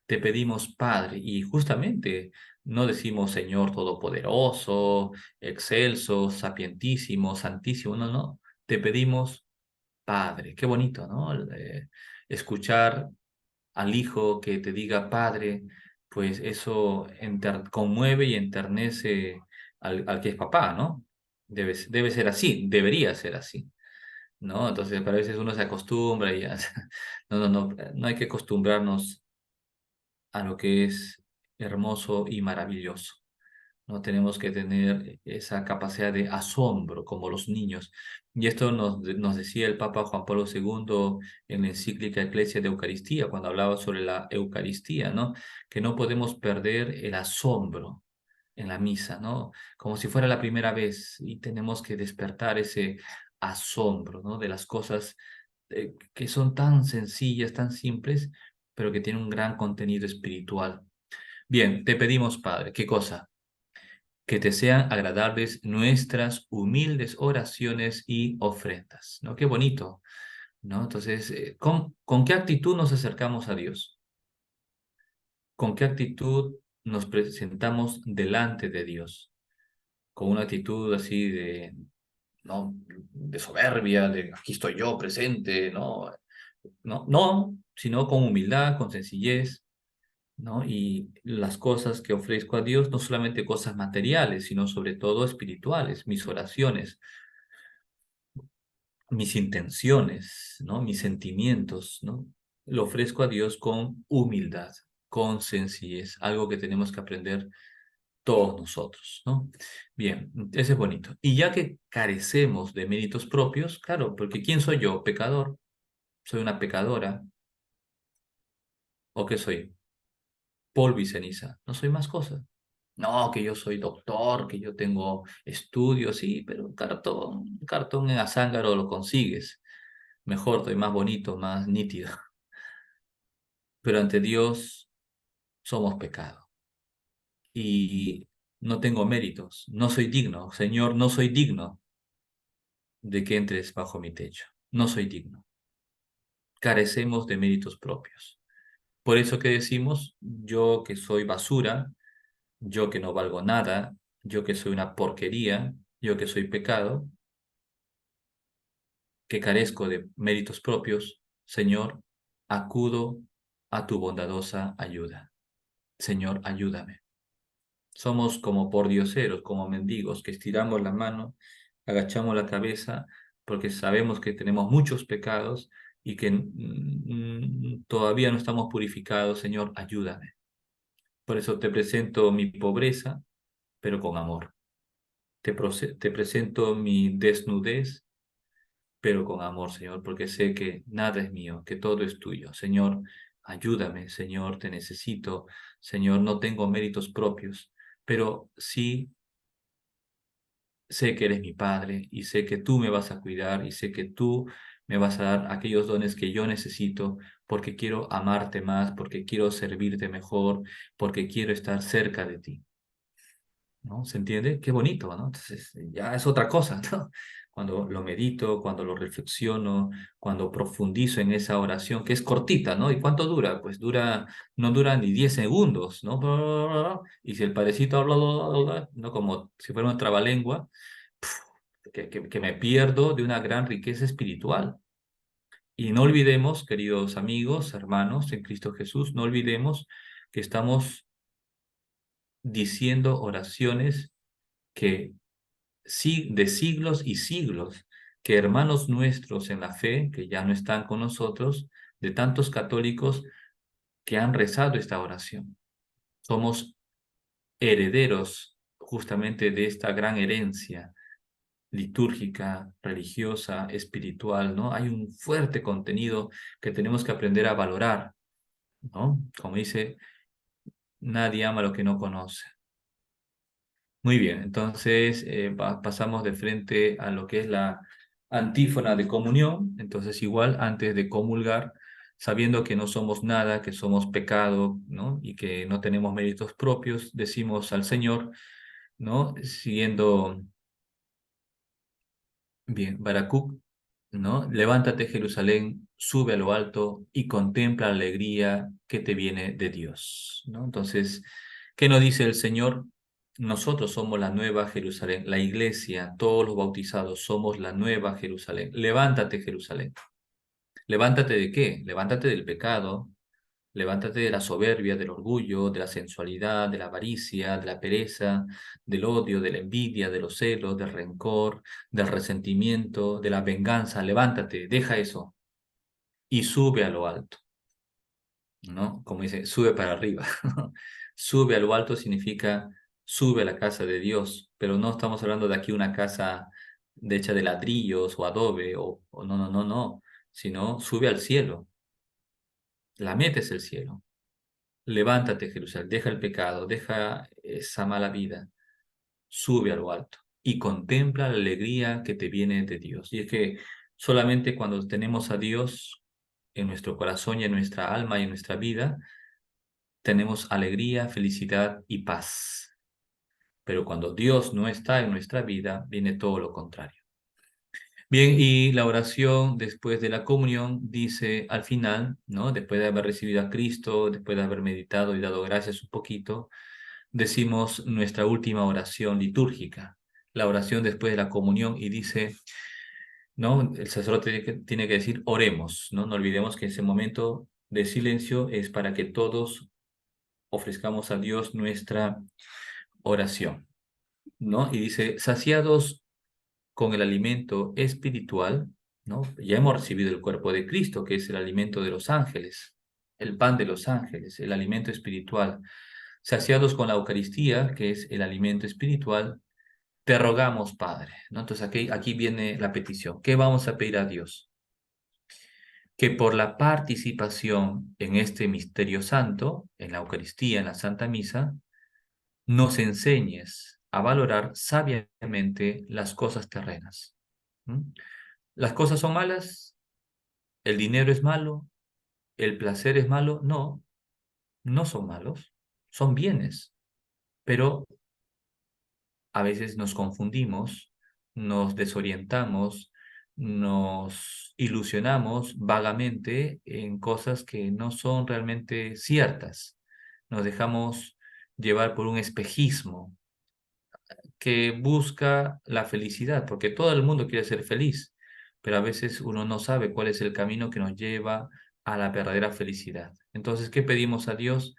Te pedimos, Padre, y justamente no decimos Señor Todopoderoso, Excelso, Sapientísimo, Santísimo, no, no. Te pedimos, Padre. Qué bonito, ¿no? Escuchar al hijo que te diga Padre, pues eso conmueve y enternece al que es papá, ¿no? Debe ser así, debería ser así, ¿no? Entonces, para veces uno se acostumbra y ya. No, no, no, no hay que acostumbrarnos a lo que es hermoso y maravilloso. No tenemos que tener esa capacidad de asombro como los niños. Y esto nos decía el Papa Juan Pablo II en la encíclica Ecclesia de Eucaristía, cuando hablaba sobre la Eucaristía, ¿no? Que no podemos perder el asombro en la misa, ¿no? Como si fuera la primera vez y tenemos que despertar ese asombro, ¿no? De las cosas que son tan sencillas, tan simples, pero que tienen un gran contenido espiritual. Bien, te pedimos, Padre, ¿qué cosa? Que te sean agradables nuestras humildes oraciones y ofrendas, ¿no? Qué bonito, ¿no? Entonces, ¿con qué actitud nos acercamos a Dios? ¿Con qué actitud nos presentamos delante de Dios? Con una actitud así de, ¿no? De soberbia, de aquí estoy yo presente, ¿no? No, no, sino con humildad, con sencillez, ¿no? Y las cosas que ofrezco a Dios, no solamente cosas materiales, sino sobre todo espirituales, mis oraciones, mis intenciones, ¿no? Mis sentimientos, ¿no? Lo ofrezco a Dios con humildad, con sencillez, algo que tenemos que aprender todos nosotros, ¿no? Bien, ese es bonito. Y ya que carecemos de méritos propios, claro, porque ¿quién soy yo? Pecador, soy una pecadora, ¿o qué soy? Polvo y ceniza, no soy más cosas. No, que yo soy doctor, que yo tengo estudios, sí, pero cartón en Azángaro lo consigues. Mejor, estoy más bonito, más nítido. Pero ante Dios somos pecado. Y no tengo méritos, no soy digno. Señor, no soy digno. de que entres bajo mi techo. No soy digno. Carecemos de méritos propios. Por eso que decimos, yo que soy basura, yo que no valgo nada, yo que soy una porquería, yo que soy pecado, que carezco de méritos propios, Señor, acudo a tu bondadosa ayuda. Señor, ayúdame. Somos como pordioseros, como mendigos, que estiramos la mano, agachamos la cabeza, porque sabemos que tenemos muchos pecados y que todavía no estamos purificados. Señor, ayúdame. Por eso te presento mi pobreza, pero con amor. Te presento mi desnudez, pero con amor, Señor, porque sé que nada es mío, que todo es tuyo. Señor, ayúdame, Señor, te necesito. Señor, no tengo méritos propios, pero sí sé que eres mi Padre y sé que tú me vas a cuidar y sé que tú me vas a dar aquellos dones que yo necesito porque quiero amarte más, porque quiero servirte mejor, porque quiero estar cerca de ti. ¿No? ¿Se entiende? Qué bonito, ¿no? Entonces, ya es otra cosa, ¿no? Cuando lo medito, cuando lo reflexiono, cuando profundizo en esa oración, que es cortita, ¿no? ¿Y cuánto dura? Pues no dura ni 10 segundos, ¿no? Y si el padrecito habla, ¿no? Como si fuera una trabalengua, que me pierdo de una gran riqueza espiritual. Y no olvidemos, queridos amigos, hermanos en Cristo Jesús, no olvidemos que estamos diciendo oraciones que sí, de siglos y siglos, que hermanos nuestros en la fe, que ya no están con nosotros, de tantos católicos que han rezado esta oración. Somos herederos justamente de esta gran herencia litúrgica, religiosa, espiritual, ¿no? Hay un fuerte contenido que tenemos que aprender a valorar, ¿no? Como dice, nadie ama lo que no conoce. Muy bien, entonces pasamos de frente a lo que es la antífona de comunión. Entonces, igual, antes de comulgar, sabiendo que no somos nada, que somos pecado, ¿no? Y que no tenemos méritos propios, decimos al Señor, ¿no? Siguiendo bien, Habacuc, ¿no? Levántate, Jerusalén, sube a lo alto y contempla la alegría que te viene de Dios, ¿no? Entonces, ¿qué nos dice el Señor? Nosotros somos la nueva Jerusalén, la iglesia, todos los bautizados somos la nueva Jerusalén. Levántate, Jerusalén. ¿Levántate de qué? Levántate del pecado, levántate de la soberbia, del orgullo, de la sensualidad, de la avaricia, de la pereza, del odio, de la envidia, de los celos, del rencor, del resentimiento, de la venganza. Levántate, deja eso y sube a lo alto, ¿no? Como dice, sube para arriba. Sube a lo alto significa sube a la casa de Dios, pero no estamos hablando de aquí una casa hecha de ladrillos o adobe o no, no, no, no, sino sube al cielo. La meta es el cielo. Levántate, Jerusalén, deja el pecado, deja esa mala vida, sube a lo alto y contempla la alegría que te viene de Dios. Y es que solamente cuando tenemos a Dios en nuestro corazón y en nuestra alma y en nuestra vida, tenemos alegría, felicidad y paz. Pero cuando Dios no está en nuestra vida, viene todo lo contrario. Bien, y la oración después de la comunión dice al final, ¿no? Después de haber recibido a Cristo, después de haber meditado y dado gracias un poquito, decimos nuestra última oración litúrgica, la oración después de la comunión y dice, ¿no? El sacerdote tiene que decir, oremos, ¿no? No olvidemos que ese momento de silencio es para que todos ofrezcamos a Dios nuestra oración, ¿no? Y dice, saciados con el alimento espiritual, ¿no? Ya hemos recibido el cuerpo de Cristo, que es el alimento de los ángeles, el pan de los ángeles, el alimento espiritual. Saciados con la Eucaristía, que es el alimento espiritual, te rogamos, Padre, ¿no? Entonces aquí viene la petición. ¿Qué vamos a pedir a Dios? Que por la participación en este misterio santo, en la Eucaristía, en la Santa Misa, nos enseñes a valorar sabiamente las cosas terrenas. ¿Mm? ¿Las cosas son malas? ¿El dinero es malo? ¿El placer es malo? No, no son malos, son bienes, pero a veces nos confundimos, nos desorientamos, nos ilusionamos vagamente en cosas que no son realmente ciertas. Nos dejamos llevar por un espejismo que busca la felicidad, porque todo el mundo quiere ser feliz, pero a veces uno no sabe cuál es el camino que nos lleva a la verdadera felicidad. Entonces, ¿qué pedimos a Dios?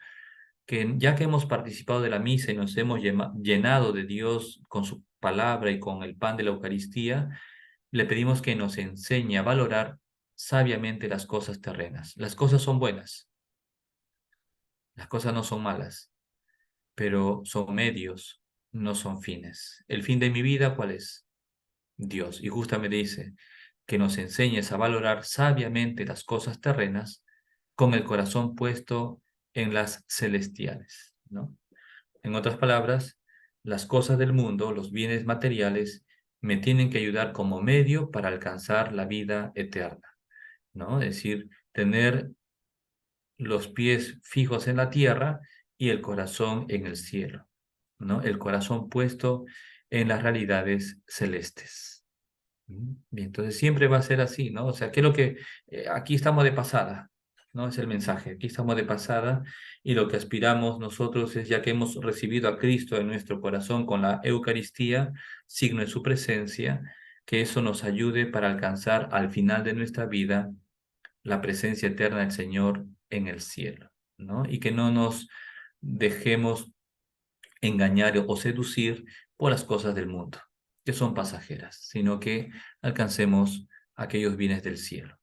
Que ya que hemos participado de la misa y nos hemos llenado de Dios con su palabra y con el pan de la Eucaristía, le pedimos que nos enseñe a valorar sabiamente las cosas terrenas. Las cosas son buenas, las cosas no son malas, pero son medios, no son fines. ¿El fin de mi vida cuál es? Dios. Y justamente dice que nos enseñes a valorar sabiamente las cosas terrenas con el corazón puesto en las celestiales, ¿no? En otras palabras, las cosas del mundo, los bienes materiales, me tienen que ayudar como medio para alcanzar la vida eterna, ¿no? Es decir, tener los pies fijos en la tierra y el corazón en el cielo, ¿no? El corazón puesto en las realidades celestes. Bien, entonces siempre va a ser así, ¿no? O sea, ¿qué es lo que aquí estamos de pasada? ¿No? Es el mensaje, aquí estamos de pasada y lo que aspiramos nosotros es, ya que hemos recibido a Cristo en nuestro corazón con la Eucaristía, signo de su presencia, que eso nos ayude para alcanzar al final de nuestra vida la presencia eterna del Señor en el cielo, ¿no? Y que no nos dejemos engañar o seducir por las cosas del mundo, que son pasajeras, sino que alcancemos aquellos bienes del cielo.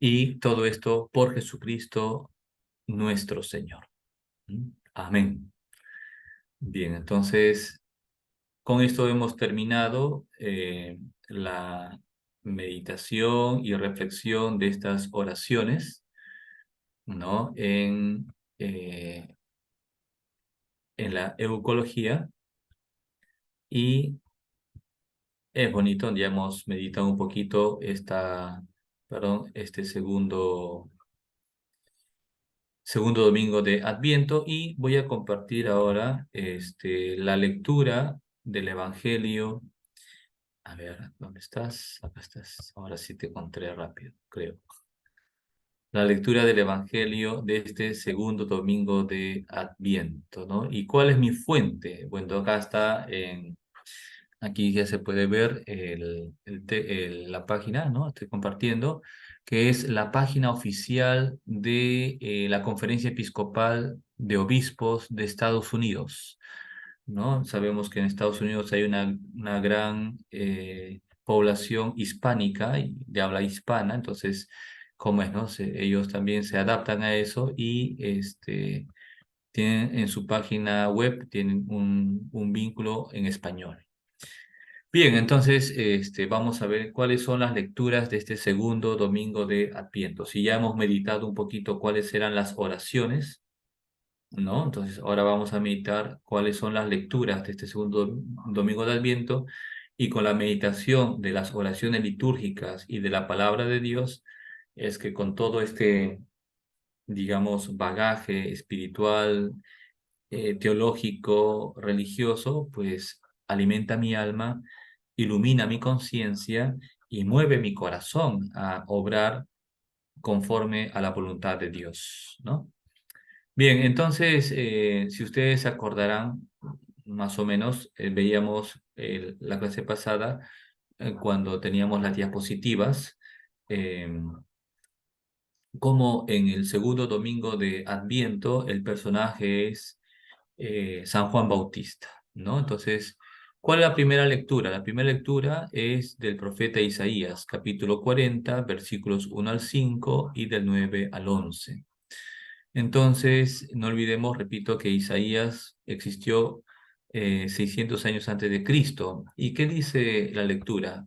Y todo esto por Jesucristo nuestro Señor. Amén. Bien, entonces, con esto hemos terminado la meditación y reflexión de estas oraciones, ¿no? En la eucología, y es bonito, ya hemos meditado un poquito este segundo domingo de Adviento, y voy a compartir ahora la lectura del Evangelio. A ver, ¿dónde estás? Acá estás. Ahora sí te encontré rápido, creo. La lectura del Evangelio de este segundo domingo de Adviento, ¿no? ¿Y cuál es mi fuente? Bueno, acá está aquí ya se puede ver la página, ¿no? Estoy compartiendo, que es la página oficial de la Conferencia Episcopal de Obispos de Estados Unidos, ¿no? Sabemos que en Estados Unidos hay una gran población hispánica y de habla hispana, entonces, ¿cómo es, no? Ellos también se adaptan a eso y tienen en su página web tienen un vínculo en español. Bien, entonces vamos a ver cuáles son las lecturas de este segundo domingo de Adviento. Si ya hemos meditado un poquito cuáles eran las oraciones, ¿no? Entonces ahora vamos a meditar cuáles son las lecturas de este segundo domingo de Adviento, y con la meditación de las oraciones litúrgicas y de la palabra de Dios, es que con todo digamos, bagaje espiritual, teológico, religioso, pues alimenta mi alma, ilumina mi conciencia y mueve mi corazón a obrar conforme a la voluntad de Dios, ¿no? Bien, entonces, si ustedes se acordarán, más o menos, veíamos la clase pasada, cuando teníamos las diapositivas, como en el segundo domingo de Adviento el personaje es San Juan Bautista, ¿no? Entonces, ¿cuál es la primera lectura? La primera lectura es del profeta Isaías, capítulo 40, versículos 1 al 5 y del 9 al 11. Entonces, no olvidemos, repito, que Isaías existió 600 años antes de Cristo. ¿Y qué dice la lectura?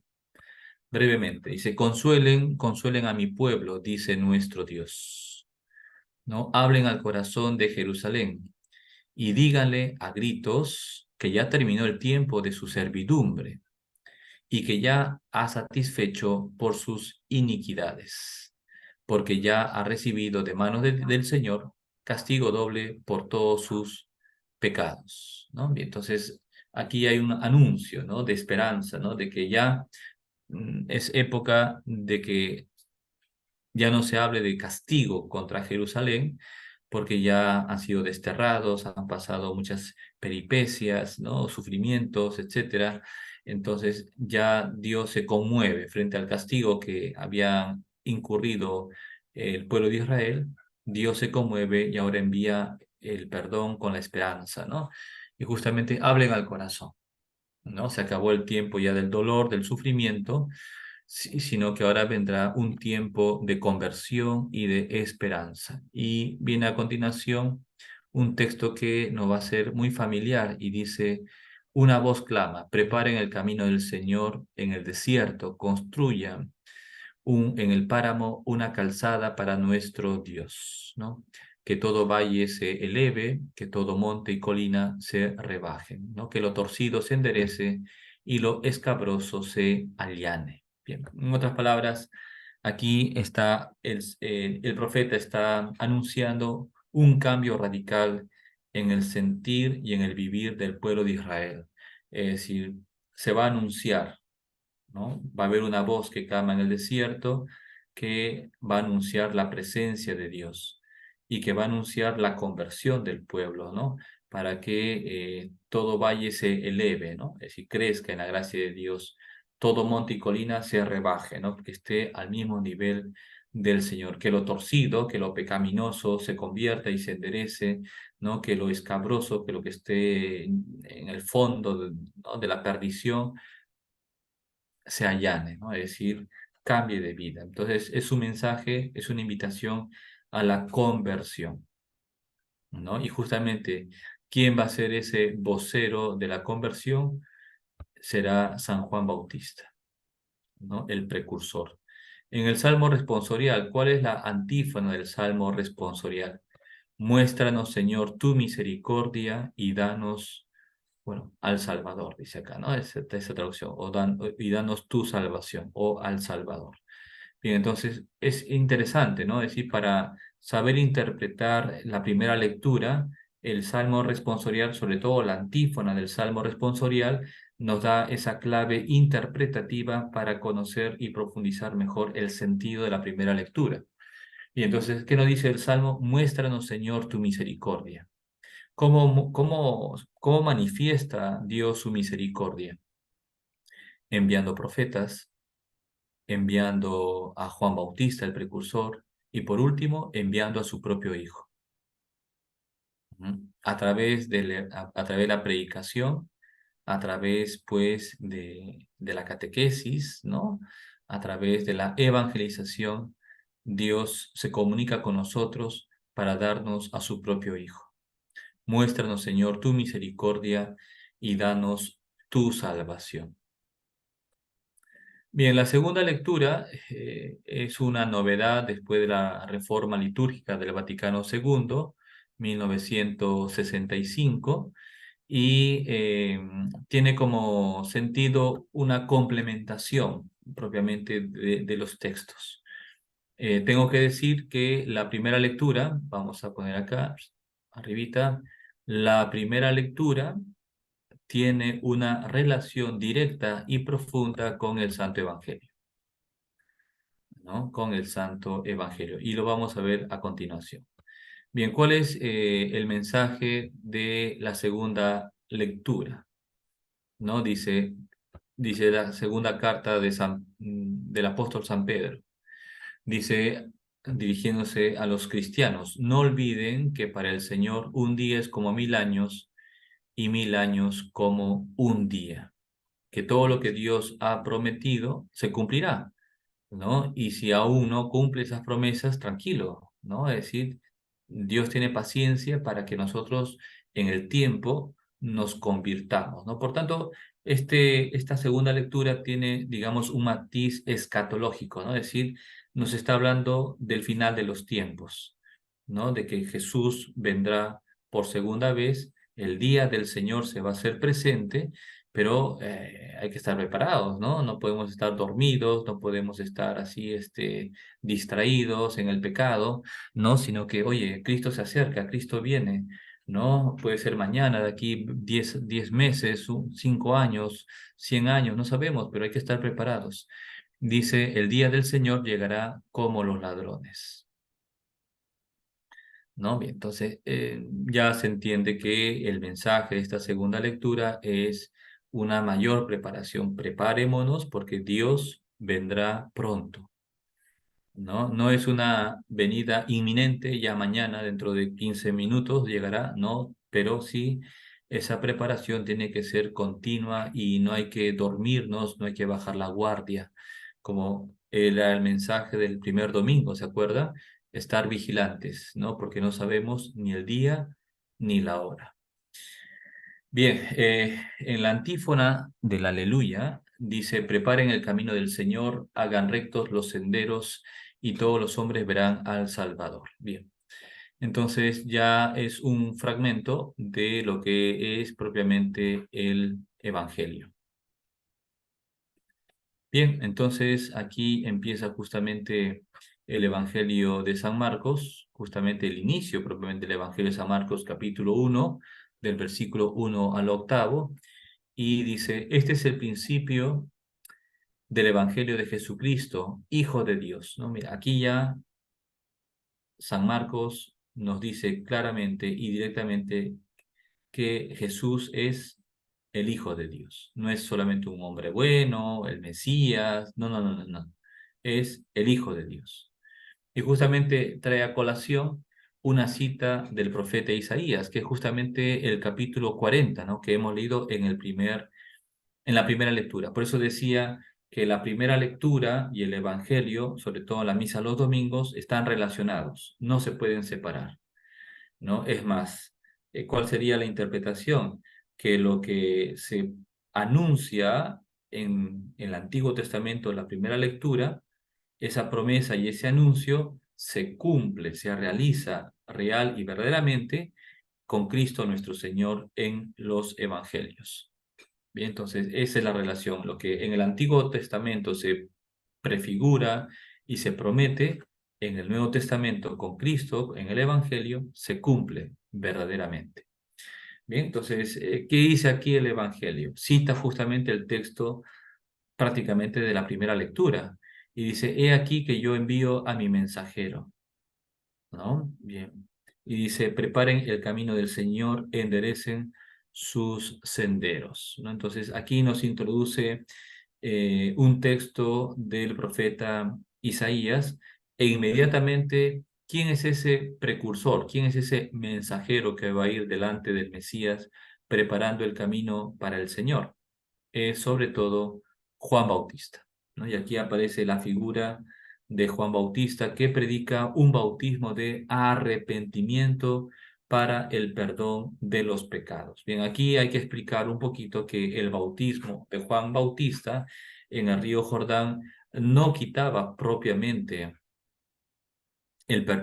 Brevemente, dice: consuelen, consuelen a mi pueblo, dice nuestro Dios, ¿no? Hablen al corazón de Jerusalén y díganle a gritos que ya terminó el tiempo de su servidumbre y que ya ha satisfecho por sus iniquidades, porque ya ha recibido de manos del Señor castigo doble por todos sus pecados, ¿no? Bien, entonces aquí hay un anuncio, ¿no? De esperanza, ¿no? De que ya es época de que ya no se hable de castigo contra Jerusalén, porque ya han sido desterrados, han pasado muchas peripecias, ¿no? Sufrimientos, etcétera. Entonces ya Dios se conmueve frente al castigo que había incurrido el pueblo de Israel. Dios se conmueve y ahora envía el perdón con la esperanza, ¿no? Y justamente hablen al corazón, ¿no? Se acabó el tiempo ya del dolor, del sufrimiento, sino que ahora vendrá un tiempo de conversión y de esperanza. Y viene a continuación un texto que nos va a ser muy familiar y dice, una voz clama, preparen el camino del Señor en el desierto, construyan en el páramo una calzada para nuestro Dios, ¿no? Que todo valle se eleve, que todo monte y colina se rebajen, ¿no? Que lo torcido se enderece y lo escabroso se allane. Bien, en otras palabras, aquí está el profeta está anunciando un cambio radical en el sentir y en el vivir del pueblo de Israel. Es decir, se va a anunciar, ¿no? Va a haber una voz que clama en el desierto que va a anunciar la presencia de Dios y que va a anunciar la conversión del pueblo, ¿no? Para que todo valle se eleve, ¿no? Es decir, crezca en la gracia de Dios, todo monte y colina se rebaje, ¿no? Que esté al mismo nivel del Señor, que lo torcido, que lo pecaminoso se convierta y se enderece, ¿no? Que lo escabroso, que lo que esté en el fondo ¿no? de la perdición se allane, ¿no? Es decir, cambie de vida. Entonces, es un mensaje, es una invitación a la conversión, ¿no? Y justamente, ¿quién va a ser ese vocero de la conversión? Será San Juan Bautista, ¿no? El precursor. En el Salmo responsorial, ¿cuál es la antífona del Salmo responsorial? Muéstranos, Señor, tu misericordia y danos, bueno, al Salvador, dice acá, ¿no? Esa traducción, y danos tu salvación, o al Salvador. Bien, entonces es interesante, ¿no? Es decir, para saber interpretar la primera lectura, el Salmo responsorial, sobre todo la antífona del Salmo responsorial, nos da esa clave interpretativa para conocer y profundizar mejor el sentido de la primera lectura. Y entonces, ¿qué nos dice el Salmo? Muéstranos, Señor, tu misericordia. ¿Cómo manifiesta Dios su misericordia? Enviando profetas, enviando a Juan Bautista, el precursor, y por último, enviando a su propio Hijo. A través a través de la predicación, a través, pues, de la catequesis, ¿no? A través de la evangelización, Dios se comunica con nosotros para darnos a su propio Hijo. Muéstranos, Señor, tu misericordia y danos tu salvación. Bien, la segunda lectura es una novedad después de la reforma litúrgica del Vaticano II, 1965, y tiene como sentido una complementación propiamente de los textos. Tengo que decir que la primera lectura, vamos a poner acá, arribita, la primera lectura tiene una relación directa y profunda con el Santo Evangelio, ¿no? Con el Santo Evangelio. Y lo vamos a ver a continuación. Bien, ¿cuál es el mensaje de la segunda lectura? ¿No? Dice la segunda carta del apóstol San Pedro. Dice, dirigiéndose a los cristianos, no olviden que para el Señor un día es como 1000 años y 1000 años como un día. Que todo lo que Dios ha prometido se cumplirá, ¿no? Y si aún no cumple esas promesas, tranquilo, ¿no? Es decir, Dios tiene paciencia para que nosotros en el tiempo nos convirtamos, ¿no? Por tanto, esta segunda lectura tiene, digamos, un matiz escatológico, ¿no? Es decir, nos está hablando del final de los tiempos, ¿no? De que Jesús vendrá por segunda vez, el día del Señor se va a hacer presente, pero hay que estar preparados, ¿no? No podemos estar dormidos, no podemos estar así, distraídos en el pecado, ¿no? Sino que, oye, Cristo se acerca, Cristo viene, ¿no? Puede ser mañana, de aquí 10 meses, 5 años, 100 años, no sabemos, pero hay que estar preparados. Dice, el día del Señor llegará como los ladrones, ¿no? Bien, entonces ya se entiende que el mensaje de esta segunda lectura es una mayor preparación. Preparémonos porque Dios vendrá pronto. ¿No? No es una venida inminente, ya mañana, dentro de 15 minutos llegará, no, pero sí esa preparación tiene que ser continua y no hay que dormirnos, no hay que bajar la guardia, como era el mensaje del primer domingo, ¿se acuerda? Estar vigilantes, ¿no? Porque no sabemos ni el día ni la hora. Bien, en la antífona del Aleluya dice, preparen el camino del Señor, hagan rectos los senderos y todos los hombres verán al Salvador. Bien, entonces ya es un fragmento de lo que es propiamente el Evangelio. Bien, entonces aquí empieza justamente el Evangelio de San Marcos, justamente el inicio propiamente del Evangelio de San Marcos, capítulo 1, del versículo 1 al octavo. Y dice, este es el principio del Evangelio de Jesucristo, Hijo de Dios, ¿no? Mira, aquí ya San Marcos nos dice claramente y directamente que Jesús es el Hijo de Dios. No es solamente un hombre bueno, el Mesías, no, no, no, no, no. Es el Hijo de Dios. Y justamente trae a colación una cita del profeta Isaías, que es justamente el capítulo 40, ¿no? Que hemos leído en la primera lectura. Por eso decía que la primera lectura y el Evangelio, sobre todo la misa los domingos, están relacionados, no se pueden separar, ¿no? Es más, ¿cuál sería la interpretación? Que lo que se anuncia en el Antiguo Testamento, en la primera lectura, esa promesa y ese anuncio se cumple, se realiza real y verdaderamente con Cristo nuestro Señor en los Evangelios. Bien, entonces esa es la relación. Lo que en el Antiguo Testamento se prefigura y se promete, en el Nuevo Testamento con Cristo, en el Evangelio, se cumple verdaderamente. Bien, entonces, ¿qué dice aquí el Evangelio? Cita justamente el texto prácticamente de la primera lectura y dice, he aquí que yo envío a mi mensajero, ¿no? Bien. Y dice, preparen el camino del Señor, enderecen sus senderos, ¿no? Entonces, aquí nos introduce un texto del profeta Isaías e inmediatamente, ¿quién es ese precursor? ¿Quién es ese mensajero que va a ir delante del Mesías preparando el camino para el Señor? Es sobre todo Juan Bautista, ¿no? Y aquí aparece la figura de Juan Bautista que predica un bautismo de arrepentimiento para el perdón de los pecados. Bien, aquí hay que explicar un poquito que el bautismo de Juan Bautista en el río Jordán no quitaba propiamente,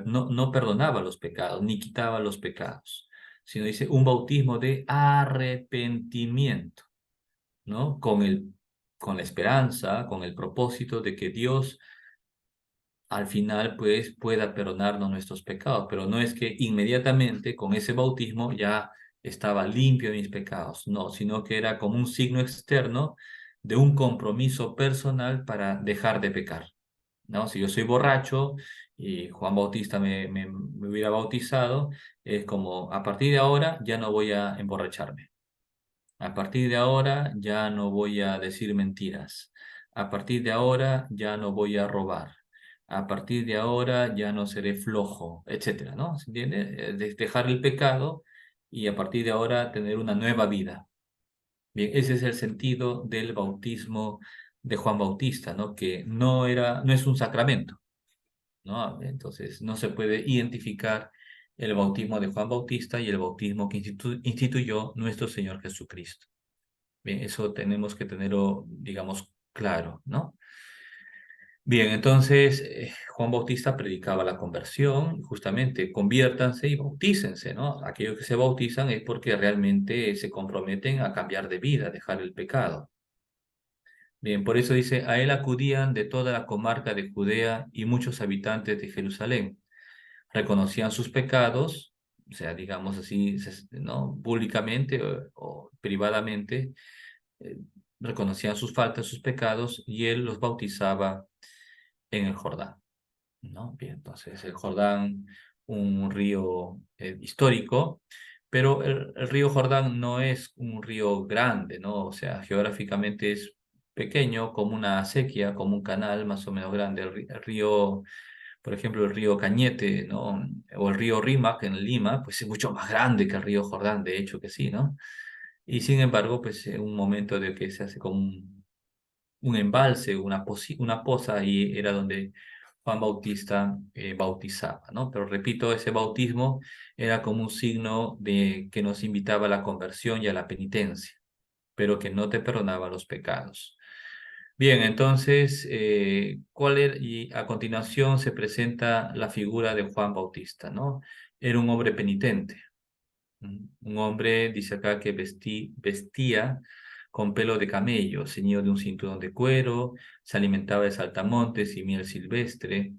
no perdonaba los pecados, ni quitaba los pecados, sino dice un bautismo de arrepentimiento, ¿no? Con la esperanza, con el propósito de que Dios al final pues pueda perdonarnos nuestros pecados, pero no es que inmediatamente con ese bautismo ya estaba limpio de mis pecados, no, sino que era como un signo externo de un compromiso personal para dejar de pecar, ¿no? Si yo soy borracho y Juan Bautista me hubiera bautizado, es como a partir de ahora ya no voy a emborracharme. A partir de ahora ya no voy a decir mentiras. A partir de ahora ya no voy a robar. A partir de ahora ya no seré flojo, etcétera, ¿no? ¿Se entiende? Dejar el pecado y a partir de ahora tener una nueva vida. Bien, ese es el sentido del bautismo de Juan Bautista, ¿no? Que no es un sacramento, ¿no? Entonces no se puede identificar el bautismo de Juan Bautista y el bautismo que instituyó nuestro Señor Jesucristo. Bien, eso tenemos que tenerlo, digamos, claro, ¿no? Bien, entonces Juan Bautista predicaba la conversión, justamente conviértanse y bautícense, ¿no? Aquellos que se bautizan es porque realmente se comprometen a cambiar de vida, a dejar el pecado. Bien, por eso dice, a él acudían de toda la comarca de Judea y muchos habitantes de Jerusalén. Reconocían sus pecados, o sea, digamos así, ¿no? Públicamente o privadamente, eh, reconocían sus faltas, sus pecados, y él los bautizaba en el Jordán, ¿no? Bien, entonces el Jordán, un río histórico, pero el río Jordán no es un río grande, ¿no? O sea, geográficamente es pequeño, como una acequia, como un canal más o menos grande. El río, por ejemplo, el río Cañete, ¿no? O el río Rímac en Lima, pues es mucho más grande que el río Jordán, de hecho que sí, ¿no? Y sin embargo, pues en un momento de que se hace como un embalse, una poza, y era donde Juan Bautista bautizaba, ¿no? Pero repito, ese bautismo era como un signo de que nos invitaba a la conversión y a la penitencia, pero que no te perdonaba los pecados. Bien, entonces, y a continuación se presenta la figura de Juan Bautista, ¿no? Era un hombre penitente. Un hombre, dice acá, que vestía con pelo de camello, ceñido de un cinturón de cuero, se alimentaba de saltamontes y miel silvestre,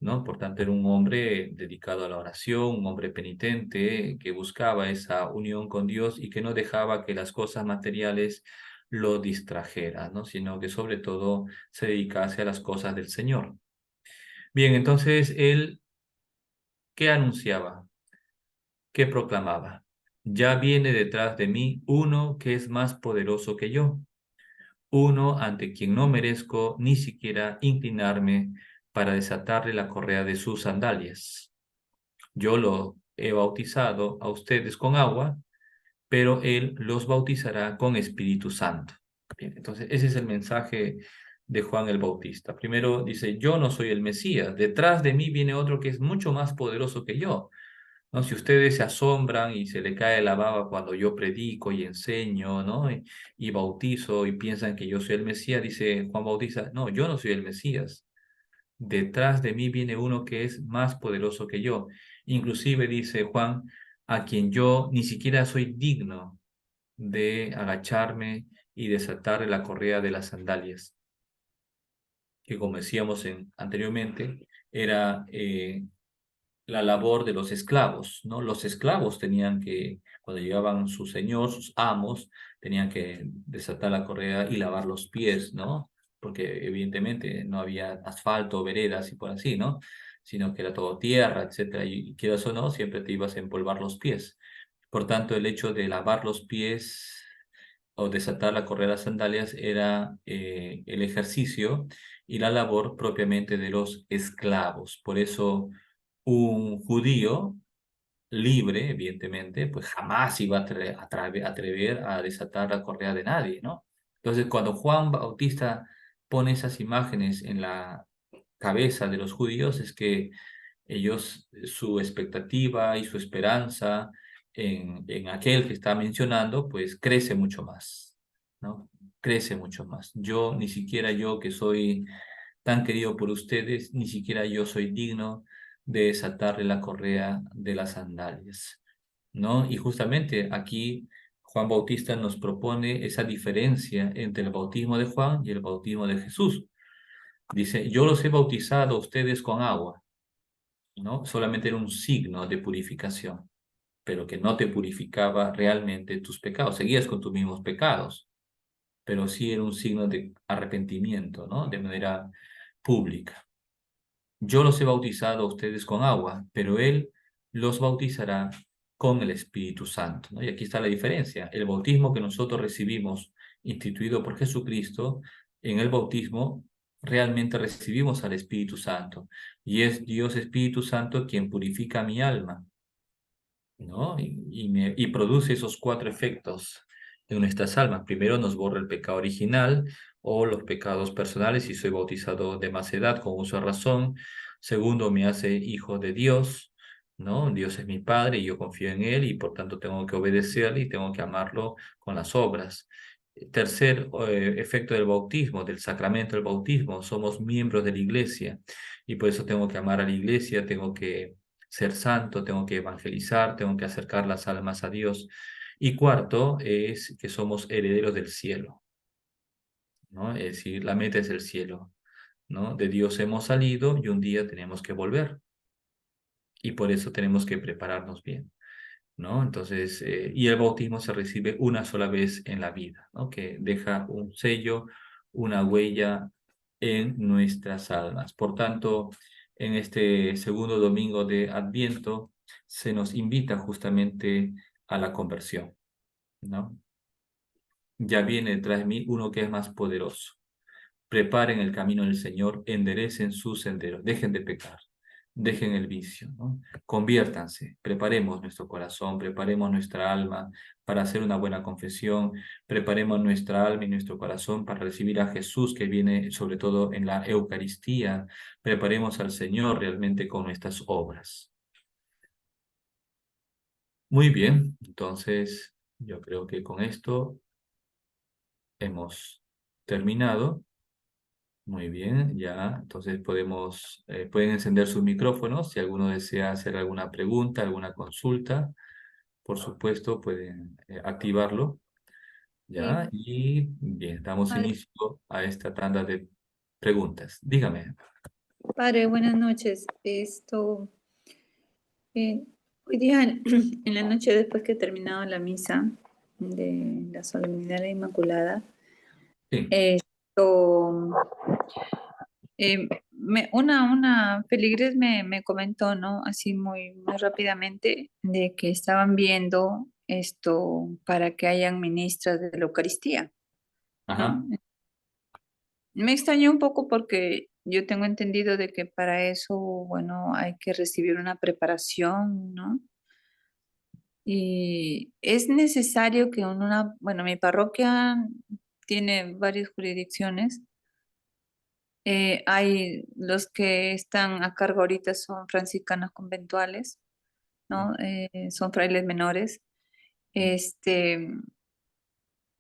¿no? Por tanto, era un hombre dedicado a la oración, un hombre penitente que buscaba esa unión con Dios y que no dejaba que las cosas materiales lo distrajeran, ¿no? Sino que sobre todo se dedicase a las cosas del Señor. Bien, entonces él, ¿qué anunciaba? ¿Qué proclamaba? Ya viene detrás de mí uno que es más poderoso que yo, uno ante quien no merezco ni siquiera inclinarme para desatarle la correa de sus sandalias. Yo lo he bautizado a ustedes con agua, pero él los bautizará con Espíritu Santo. Bien, entonces ese es el mensaje de Juan el Bautista. Primero dice, yo no soy el Mesías, detrás de mí viene otro que es mucho más poderoso que yo. ¿No? Si ustedes se asombran y se le cae la baba cuando yo predico y enseño, ¿no? Y bautizo y piensan que yo soy el Mesías, dice Juan Bautista, no, yo no soy el Mesías. Detrás de mí viene uno que es más poderoso que yo. Inclusive dice Juan, a quien yo ni siquiera soy digno de agacharme y desatarle la correa de las sandalias, que como decíamos anteriormente, era la labor de los esclavos, ¿no? Los esclavos tenían que, cuando llegaban su señor, sus amos, tenían que desatar la correa y lavar los pies, ¿no? Porque evidentemente no había asfalto, veredas y por así, ¿no? Sino que era todo tierra, etcétera, y quieras o no, siempre te ibas a empolvar los pies. Por tanto, el hecho de lavar los pies o desatar la correa de las sandalias era el ejercicio y la labor propiamente de los esclavos. Por eso un judío libre, evidentemente, pues jamás iba a atrever a desatar la correa de nadie, ¿no? Entonces, cuando Juan Bautista pone esas imágenes en la cabeza de los judíos, es que ellos, su expectativa y su esperanza en aquel que está mencionando, pues crece mucho más, ¿no? Crece mucho más. Yo, ni siquiera yo que soy tan querido por ustedes, ni siquiera yo soy digno de desatarle la correa de las sandalias, ¿no? Y justamente aquí Juan Bautista nos propone esa diferencia entre el bautismo de Juan y el bautismo de Jesús. Dice, yo los he bautizado a ustedes con agua, ¿no? Solamente era un signo de purificación, pero que no te purificaba realmente tus pecados. Seguías con tus mismos pecados, pero sí era un signo de arrepentimiento, ¿no? De manera pública. Yo los he bautizado a ustedes con agua, pero Él los bautizará con el Espíritu Santo, ¿no? Y aquí está la diferencia. El bautismo que nosotros recibimos, instituido por Jesucristo, en el bautismo realmente recibimos al Espíritu Santo. Y es Dios Espíritu Santo quien purifica mi alma, ¿no? Y produce esos cuatro efectos en nuestras almas. Primero nos borra el pecado original o los pecados personales si soy bautizado de más edad con uso de razón. Segundo, me hace hijo de Dios, ¿no? Dios es mi Padre y yo confío en Él y por tanto tengo que obedecerle y tengo que amarlo con las obras. Tercer efecto del bautismo, del sacramento del bautismo, somos miembros de la iglesia y por eso tengo que amar a la iglesia, tengo que ser santo, tengo que evangelizar, tengo que acercar las almas a Dios. Y cuarto es que somos herederos del cielo, ¿no? Es decir, la meta es el cielo, ¿no? De Dios hemos salido y un día tenemos que volver y por eso tenemos que prepararnos bien. ¿no? Entonces, y el bautismo se recibe una sola vez en la vida, ¿no? Que deja un sello, una huella en nuestras almas. Por tanto, en este segundo domingo de Adviento se nos invita justamente a la conversión, ¿no? Ya viene detrás de mí uno que es más poderoso. Preparen el camino del Señor, enderecen sus senderos, dejen de pecar, dejen el vicio, ¿no? Conviértanse, preparemos nuestro corazón, preparemos nuestra alma para hacer una buena confesión, preparemos nuestra alma y nuestro corazón para recibir a Jesús que viene sobre todo en la Eucaristía, preparemos al Señor realmente con nuestras obras. Muy bien, entonces yo creo que con esto hemos terminado. Muy bien, ya, entonces pueden encender sus micrófonos si alguno desea hacer alguna pregunta, alguna consulta, por supuesto pueden activarlo, Sí, ya, y bien, damos padre, inicio a esta tanda de preguntas. Dígame. padre, buenas noches. Hoy día, en la noche después que he terminado la misa de la Solemnidad de la Inmaculada, Sí, esto, una feligres me comentó, ¿no? Así muy rápidamente, de que estaban viendo esto para que hayan ministras de la Eucaristía, ¿no? ajá, Me extrañó un poco porque yo tengo entendido de que para eso, bueno, hay que recibir una preparación, ¿no? Y es necesario que bueno, mi parroquia tiene varias jurisdicciones. Hay los que están a cargo ahorita son franciscanos conventuales, ¿no? Son frailes menores. Este,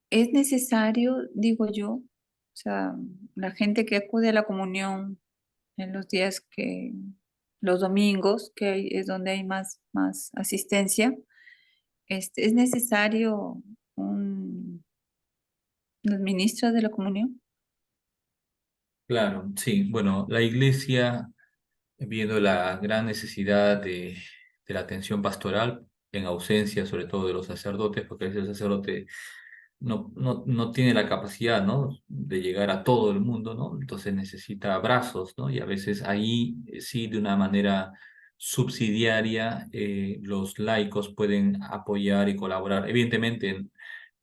es necesario, digo yo, o sea, la gente que acude a la comunión en los días los domingos, es donde hay más asistencia, es necesario los ministros de la comunión. claro, sí, bueno, la iglesia, viendo la gran necesidad de la atención pastoral, en ausencia sobre todo de los sacerdotes, porque a veces el sacerdote no tiene la capacidad, ¿no? De llegar a todo el mundo, ¿no? Entonces necesita abrazos, ¿no? Y a veces ahí sí, de una manera subsidiaria, los laicos pueden apoyar y colaborar. Evidentemente,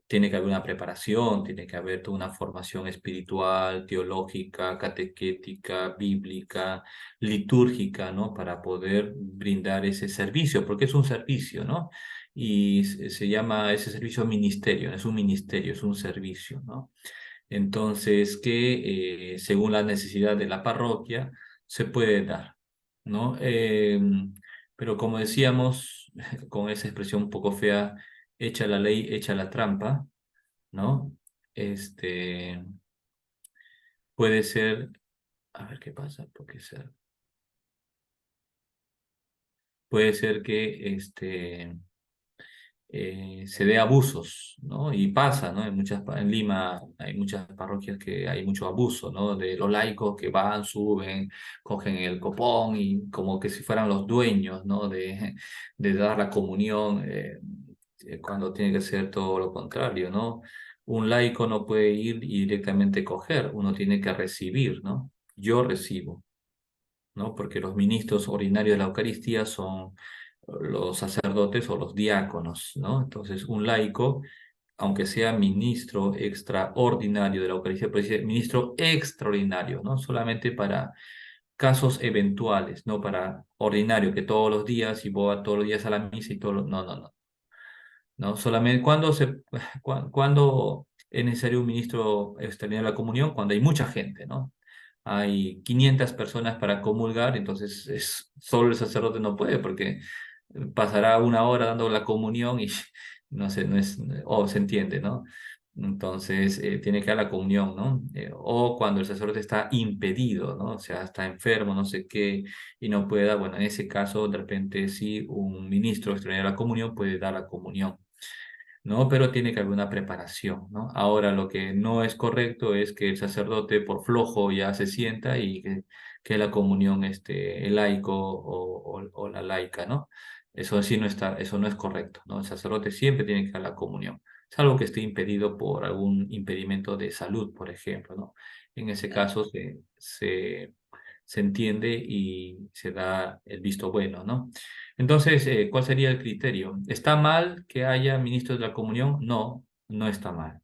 tiene que haber una preparación, tiene que haber toda una formación espiritual, teológica, catequética, bíblica, litúrgica, ¿no? Para poder brindar ese servicio, porque es un servicio, ¿no? Y se llama ese servicio ministerio, no es un ministerio, es un servicio, ¿no? Entonces, que según la necesidad de la parroquia se puede dar, ¿no? Pero como decíamos, con esa expresión un poco fea, echa la ley, echa la trampa, ¿no? Este, puede ser, a ver qué pasa, porque puede ser que se dé abusos, ¿no? Y pasa, ¿no? En Lima hay muchas parroquias que hay mucho abuso, ¿no? De los laicos que van, suben, cogen el copón y como que si fueran los dueños, ¿no? De dar la comunión, cuando tiene que ser todo lo contrario, ¿no? Un laico no puede ir y directamente coger, uno tiene que recibir, ¿no? Yo recibo, ¿no? Porque los ministros ordinarios de la Eucaristía son los sacerdotes o los diáconos, ¿no? Entonces, un laico, aunque sea ministro extraordinario de la Eucaristía, puede ser ministro extraordinario, ¿no? Solamente para casos eventuales, no para ordinario, que todos los días y voy todos los días a la misa y todo, no, no, no. ¿No? Solamente cuando es necesario un ministro extraordinario de la comunión, cuando hay mucha gente, ¿no? Hay 500 personas para comulgar, entonces solo el sacerdote no puede porque pasará una hora dando la comunión y no sé, no es, o se entiende, ¿no? Entonces tiene que dar la comunión, ¿no? O cuando el sacerdote está impedido, ¿no? O sea, está enfermo, no sé qué, y no puede dar, bueno, en ese caso, de repente sí, un ministro extraordinario de la comunión puede dar la comunión. ¿No? Pero tiene que haber una preparación, ¿no? Ahora, lo que no es correcto es que el sacerdote por flojo ya se sienta y que la comunión el laico o la laica, ¿no? Eso sí no está, eso no es correcto, ¿no? El sacerdote siempre tiene que dar la comunión, salvo que esté impedido por algún impedimento de salud, por ejemplo, ¿no? En ese caso se entiende y se da el visto bueno, ¿no? Entonces, ¿cuál sería el criterio? ¿Está mal que haya ministros de la comunión? No, no está mal.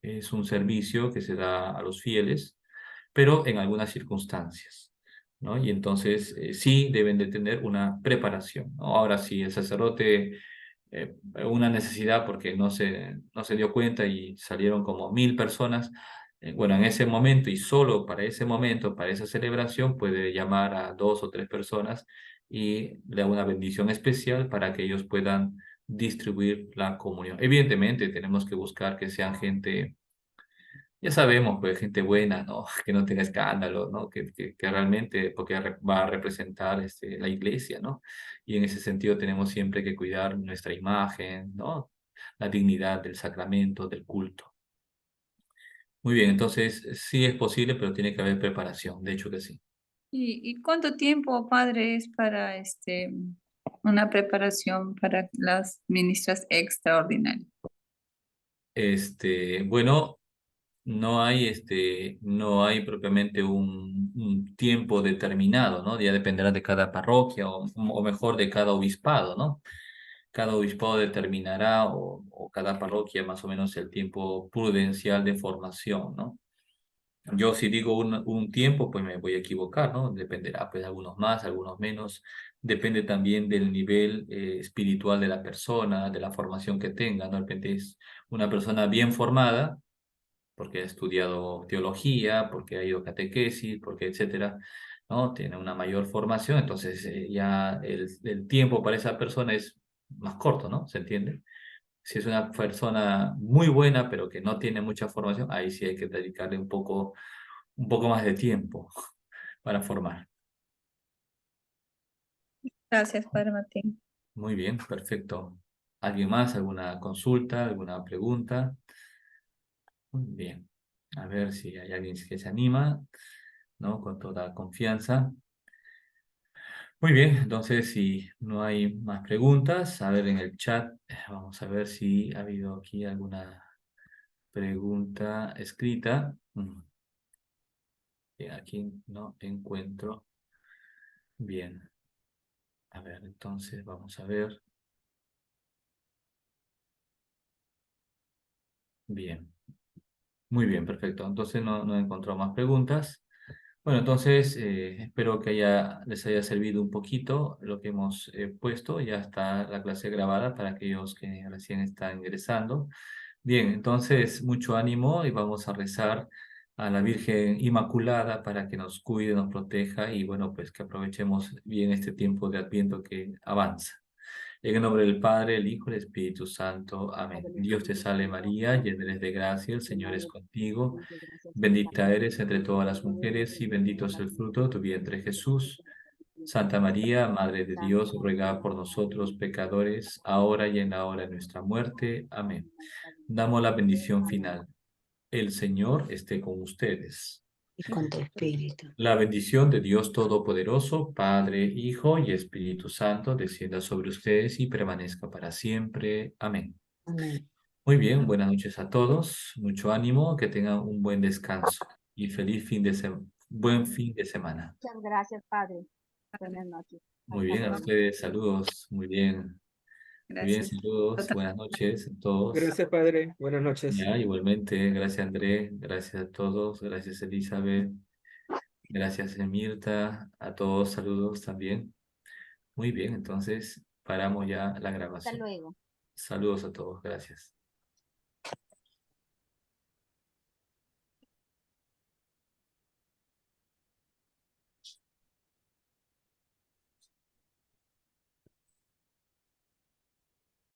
Es un servicio que se da a los fieles, pero en algunas circunstancias, ¿no? Y entonces sí deben de tener una preparación, ¿no? Ahora, si el sacerdote, una necesidad porque no se dio cuenta y salieron como 1000 personas, bueno, en ese momento y solo para ese momento, para esa celebración, puede llamar a 2 o 3 personas y le da una bendición especial para que ellos puedan distribuir la comunión. Evidentemente, tenemos que buscar que sean gente, ya sabemos, pues gente buena, ¿no? Que no tenga escándalo, ¿no? Que realmente, porque va a representar la iglesia, ¿no? Y en ese sentido tenemos siempre que cuidar nuestra imagen, ¿no? La dignidad del sacramento, del culto. Muy bien, entonces sí es posible, pero tiene que haber preparación, de hecho que sí. Y cuánto tiempo, padre, es para una preparación para las ministras extraordinarias? Bueno, no hay propiamente un tiempo determinado, ¿no? Ya dependerá de cada parroquia o mejor de cada obispado, ¿no? Cada obispado determinará o cada parroquia más o menos el tiempo prudencial de formación, ¿no? Yo si digo un tiempo, pues me voy a equivocar, ¿no? Dependerá, pues, algunos más, algunos menos. Depende también del nivel espiritual de la persona, de la formación que tenga, ¿no? De repente es una persona bien formada, porque ha estudiado teología, porque ha ido a catequesis, porque etcétera, ¿no? Tiene una mayor formación, entonces ya el tiempo para esa persona es más corto, ¿no? ¿Se entiende? Si es una persona muy buena, pero que no tiene mucha formación, ahí sí hay que dedicarle un poco más de tiempo para formar. Gracias, padre Martín. Muy bien, perfecto. ¿Alguien más? ¿Alguna consulta? ¿Alguna pregunta? Muy bien. A ver si hay alguien que se anima, ¿no? Con toda confianza. Muy bien, entonces si no hay más preguntas, a ver en el chat, vamos a ver si ha habido aquí alguna pregunta escrita. Bien, aquí no encuentro. Bien, a ver, entonces vamos a ver. Bien, muy bien, perfecto. Entonces no he encontrado más preguntas. Bueno, entonces espero que les haya servido un poquito lo que hemos puesto. Ya está la clase grabada para aquellos que recién están ingresando. Bien, entonces mucho ánimo y vamos a rezar a la Virgen Inmaculada para que nos cuide, nos proteja y bueno, pues que aprovechemos bien este tiempo de Adviento que avanza. En el nombre del Padre, el Hijo y el Espíritu Santo. Amén. Dios te salve María, llena eres de gracia, el Señor es contigo. Bendita eres entre todas las mujeres y bendito es el fruto de tu vientre Jesús. Santa María, Madre de Dios, ruega por nosotros pecadores, ahora y en la hora de nuestra muerte. Amén. Damos la bendición final. El Señor esté con ustedes. Y con tu espíritu. La bendición de Dios Todopoderoso, Padre, Hijo y Espíritu Santo, descienda sobre ustedes y permanezca para siempre. Amén. Amén. Muy bien, buenas noches a todos. Mucho ánimo, que tengan un buen descanso y feliz buen fin de semana. Muchas gracias, Padre. Buenas noches. Muy Hasta bien, a luego. ustedes, saludos. Muy bien, Gracias. saludos. Buenas noches a todos. Gracias, padre. Buenas noches. Ya, igualmente, gracias André, gracias a todos, gracias Elizabeth, gracias Mirta, a todos, saludos también. Muy bien, entonces paramos ya la Hasta grabación. luego. Saludos a todos, gracias.